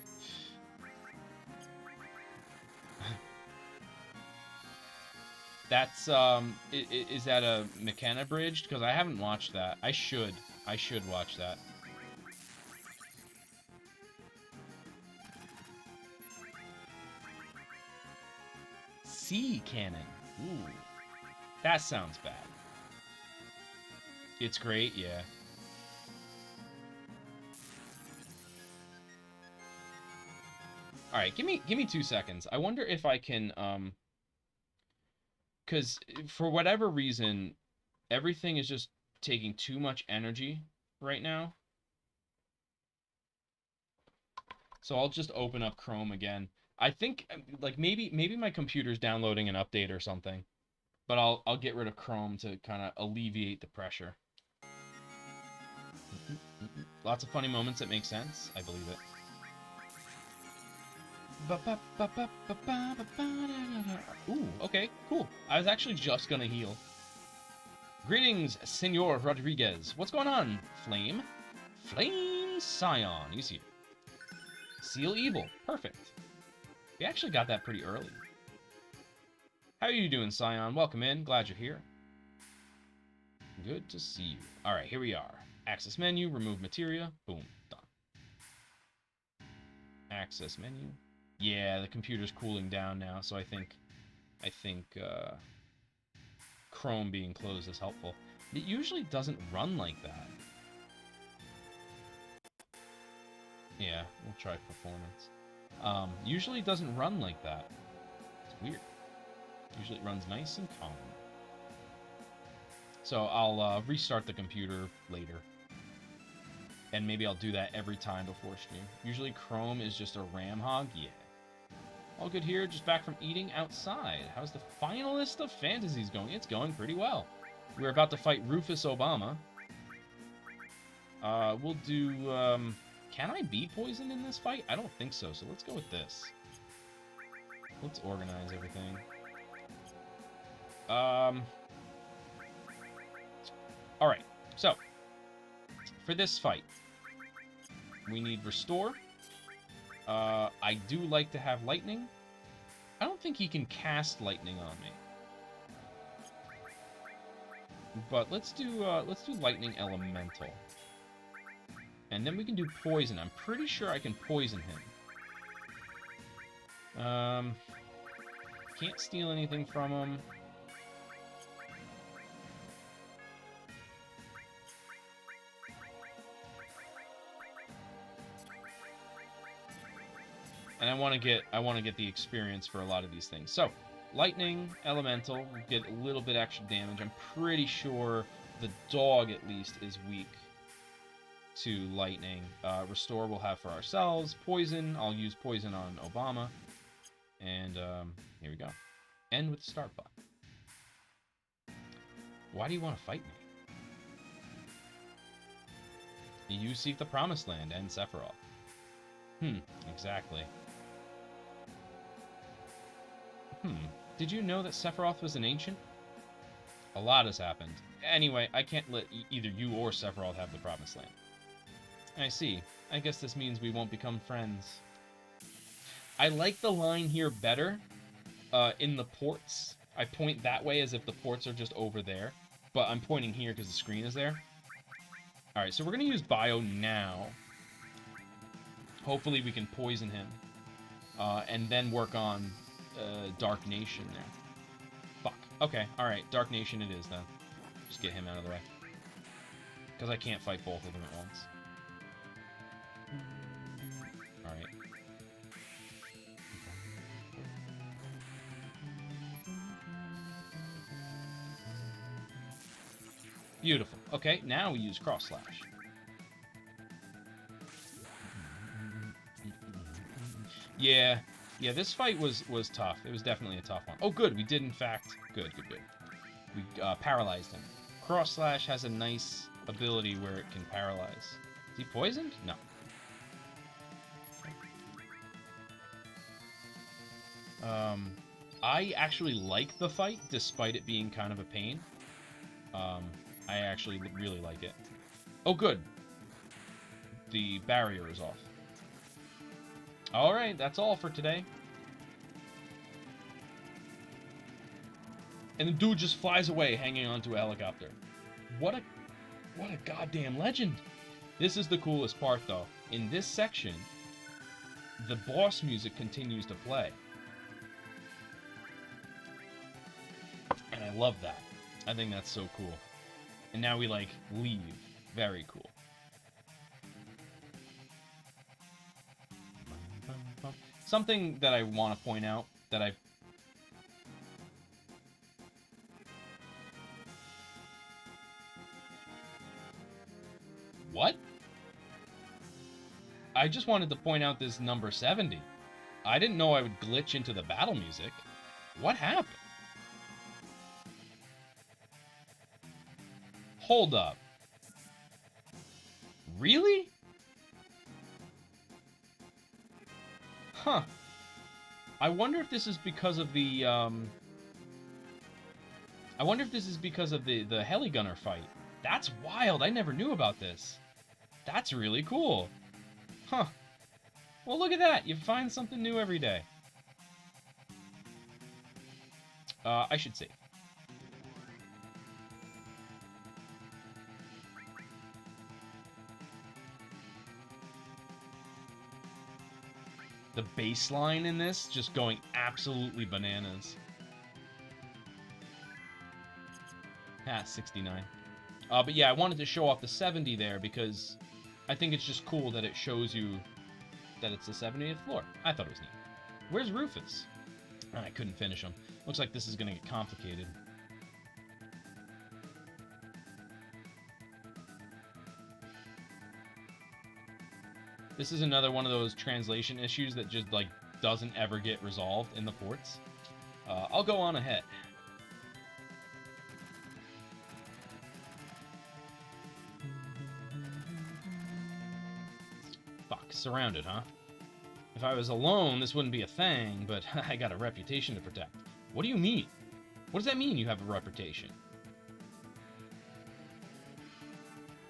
That's, is that a Mechana bridged? Because I haven't watched that. I should watch that. Sea cannon. Ooh. That sounds bad. It's great, yeah. Alright, give me 2 seconds. I wonder if I can, because for whatever reason, everything is just taking too much energy right now. So I'll just open up Chrome again. I think, like, maybe my computer's downloading an update or something. But I'll get rid of Chrome to kind of alleviate the pressure. Lots of funny moments that make sense. I believe it. Ooh, okay, cool. I was actually just gonna heal. Greetings, Senor Rodriguez. What's going on, Flame? Flame Scion. He's here. Seal Evil. Perfect. We actually got that pretty early. How are you doing, Scion? Welcome in. Glad you're here. Good to see you. All right, here we are. Access menu, remove materia. Boom, done. Access menu. Yeah, the computer's cooling down now, so I think Chrome being closed is helpful. It usually doesn't run like that. Yeah, we'll try performance. Usually it doesn't run like that. It's weird. Usually it runs nice and calm. So I'll restart the computer later. And maybe I'll do that every time before stream. Usually Chrome is just a RAM hog. Yeah. All good here, just back from eating outside. How's the finalist of fantasies going? It's going pretty well. We're about to fight Rufus Obama. We'll do, can I be poisoned in this fight? I don't think so, so let's go with this. Let's organize everything. Alright, so, for this fight, we need Restore. I do like to have Lightning. I don't think he can cast Lightning on me. But let's do Lightning Elemental. And then we can do Poison. I'm pretty sure I can poison him. Can't steal anything from him. And I want to get the experience for a lot of these things. So, Lightning, Elemental, get a little bit extra damage. I'm pretty sure the dog, at least, is weak to Lightning. Restore we'll have for ourselves. Poison, I'll use Poison on Obama. And here we go. End with the start button. Why do you want to fight me? You seek the Promised Land and Sephiroth. Exactly. Did you know that Sephiroth was an ancient? A lot has happened. Anyway, I can't let either you or Sephiroth have the Promised Land. I see. I guess this means we won't become friends. I like the line here better in the ports. I point that way as if the ports are just over there, but I'm pointing here because the screen is there. Alright, so we're going to use Bio now. Hopefully we can poison him. And then work on Dark Nation there. Fuck. Okay, alright. Dark Nation it is then. Just get him out of the way. Because I can't fight both of them at once. Alright. Beautiful. Okay, now we use Cross Slash. Yeah, this fight was tough. It was definitely a tough one. Oh, good. We did, in fact... Good. We paralyzed him. Cross Slash has a nice ability where it can paralyze. Is he poisoned? No. I actually like the fight, despite it being kind of a pain. I actually really like it. Oh, good. The barrier is off. Alright, that's all for today. And the dude just flies away, hanging onto a helicopter. What a goddamn legend. This is the coolest part, though. In this section, the boss music continues to play. And I love that. I think that's so cool. And now we, like, leave. Very cool. Something that I want to point out that I've... What? I just wanted to point out this number 70. I didn't know I would glitch into the battle music. What happened? Hold up. Really? Huh. I wonder if this is because of the, I wonder if this is because of the Heligunner fight. That's wild. I never knew about this. That's really cool. Huh. Well, look at that. You find something new every day. I should save. The baseline in this just going absolutely bananas. Ah, 69. But yeah, I wanted to show off the 70 there because I think it's just cool that it shows you that it's the 70th floor. I thought it was neat. Where's Rufus? I couldn't finish him. Looks like this is going to get complicated. This is another one of those translation issues that just, like, doesn't ever get resolved in the ports. I'll go on ahead. Fuck, surrounded, huh? If I was alone, this wouldn't be a thing, but I got a reputation to protect. What do you mean? What does that mean, you have a reputation?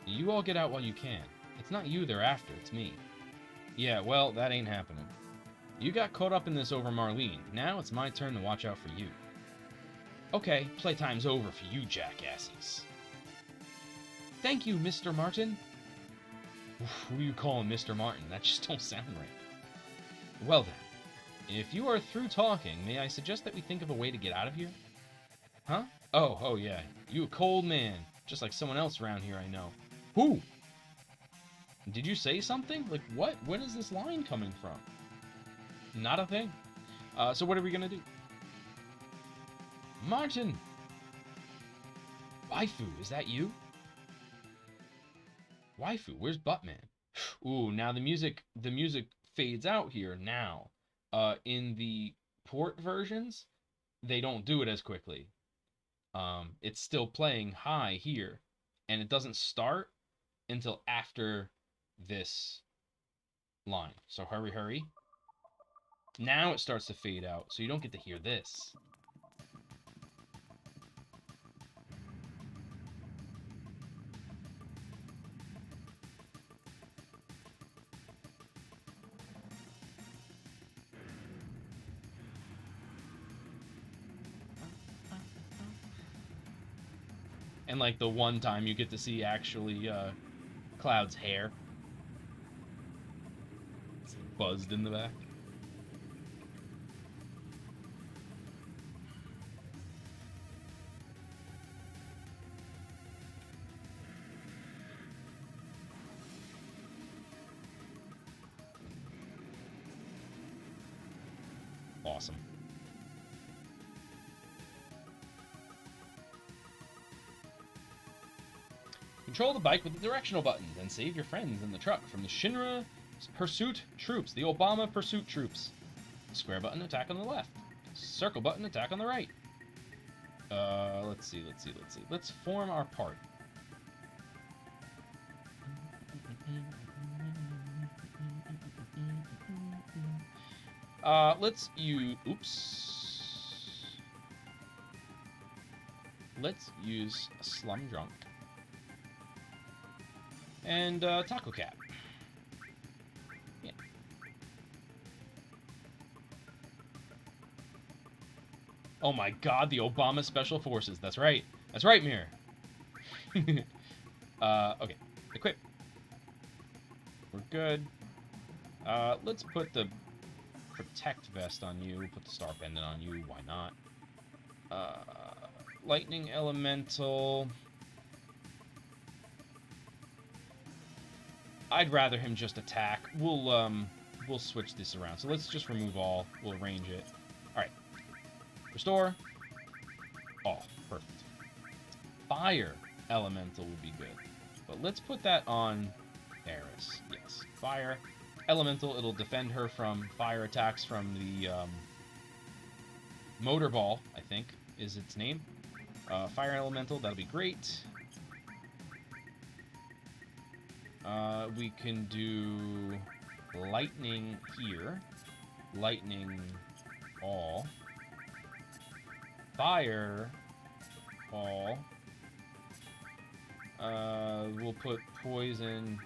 You all get out while you can. It's not you they're after, it's me. Yeah, well, that ain't happening. You got caught up in this over Marlene. Now it's my turn to watch out for you. Okay, playtime's over for you jackasses. Thank you, Mr. Martin. Who are you calling Mr. Martin? That just don't sound right. Well then, if you are through talking, may I suggest that we think of a way to get out of here? Huh? Oh yeah. You a cold man, just like someone else around here I know. Who? Did you say something? Like what? When is this line coming from? Not a thing. So what are we gonna do? Martin! Waifu, is that you? Waifu, where's Buttman? Ooh, now the music fades out here now. In the port versions, they don't do it as quickly. It's still playing high here, and it doesn't start until after this line. So hurry, hurry. Now it starts to fade out, so you don't get to hear this. And like the one time you get to see actually Cloud's hair. It's buzzed in the back. Awesome. Control the bike with the directional buttons and save your friends in the truck from the Shinra pursuit troops, the Obama pursuit troops. Square button, attack on the left. Circle button, attack on the right. Let's see. Let's form our party. Let's use... Oops. Let's use a Slum Drunk. And, Taco Cat. Yeah. Oh my god, the Obama Special Forces. That's right. That's right, Mirror. Okay. Equip. We're good. Let's put the Protect Vest on you. Put the Star Pendant on you. Why not? Lightning Elemental. I'd rather him just attack. We'll switch this around. So let's just remove all. We'll arrange it. All right. Restore. All. Perfect. Fire Elemental would be good. But let's put that on Eris. Yes. Fire Elemental. It'll defend her from fire attacks from the Motor Ball, I think, is its name. Fire Elemental. That'll be great. We can do lightning here. Lightning all. Fire all. We'll put poison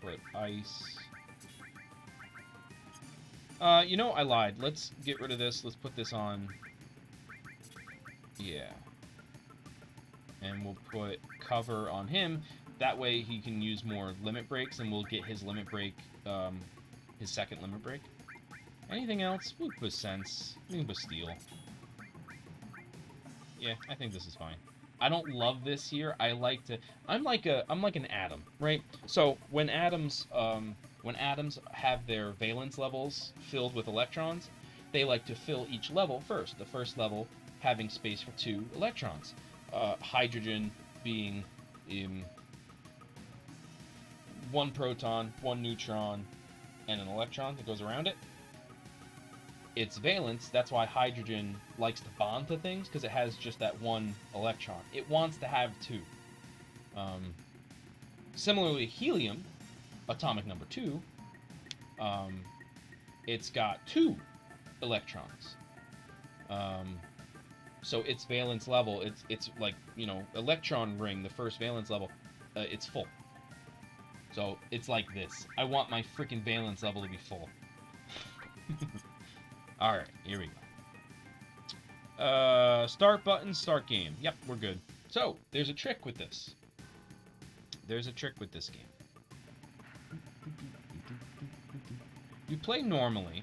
put ice. You know, I lied. Let's get rid of this. Let's put this on. Yeah. And we'll put cover on him. That way he can use more limit breaks, and we'll get his limit break, his second limit break. Anything else? We'll put sense. We can put steel. Yeah, I think this is fine. I don't love this here. I like to. I'm like an atom, right? So when atoms have their valence levels filled with electrons, they like to fill each level first. The first level having space for 2 electrons. Hydrogen being 1 proton, 1 neutron, and an electron that goes around it. Its valence, that's why hydrogen likes to bond to things, because it has just that 1 electron. It wants to have 2. Similarly, helium, atomic number 2, it's got 2 electrons. So its valence level, it's like, you know, electron ring, the first valence level, it's full. So it's like this. I want my freaking valence level to be full. Alright, here we go. Start button, start game. Yep, we're good. So, there's a trick with this. There's a trick with this game. You play normally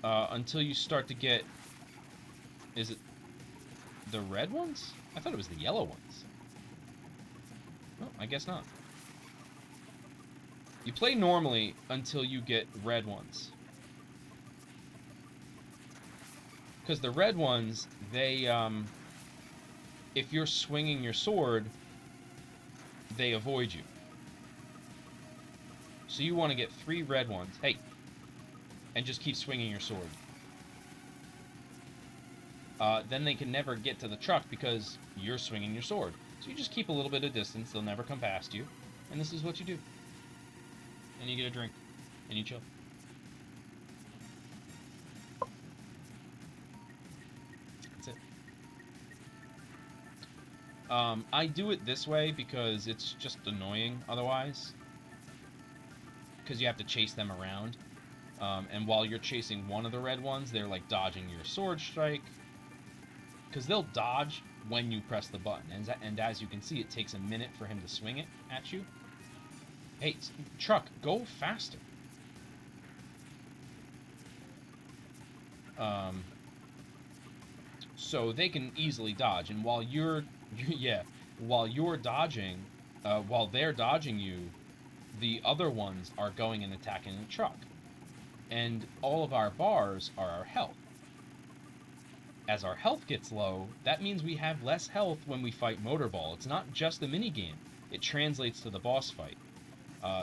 until you start to get... Is it the red ones? I thought it was the yellow ones. Oh, I guess not. You play normally until you get red ones. Because the red ones, they, if you're swinging your sword, they avoid you. So you want to get 3 red ones. Hey! And just keep swinging your sword. Then they can never get to the truck because you're swinging your sword. So you just keep a little bit of distance. They'll never come past you. And this is what you do. And you get a drink. And you chill. That's it. I do it this way because it's just annoying otherwise. Because you have to chase them around. And while you're chasing one of the red ones, they're like dodging your sword strike. Because they'll dodge when you press the button. And as you can see, it takes a minute for him to swing it at you. Hey, truck, go faster. So they can easily dodge. And while you're... yeah, while you're dodging... while they're dodging you, the other ones are going and attacking the truck. And all of our bars are our health. As our health gets low, that means we have less health when we fight Motorball. It's not just a minigame. It translates to the boss fight.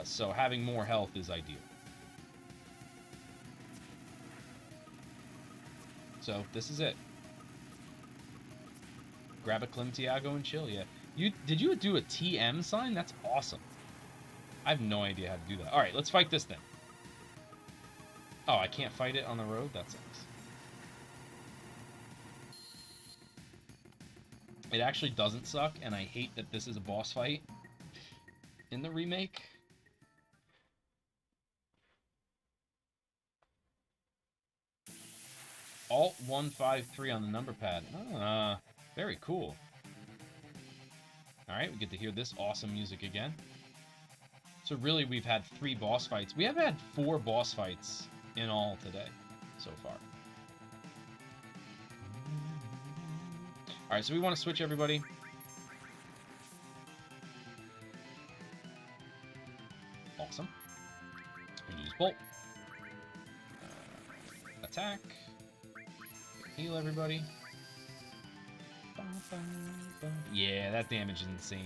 So having more health is ideal. So this is it. Grab a Klim Tiago and chill, yeah. Did you do a TM sign? That's awesome. I have no idea how to do that. Alright, let's fight this thing. Oh, I can't fight it on the road? That sucks. It actually doesn't suck, and I hate that this is a boss fight in the remake. Alt 153 on the number pad. Ah, very cool. Alright, we get to hear this awesome music again. So really, we've had 3 boss fights. We have had 4 boss fights in all today, so far. Alright, so we want to switch everybody. Awesome. We use Bolt. Attack. Heal everybody. Yeah, that damage is insane.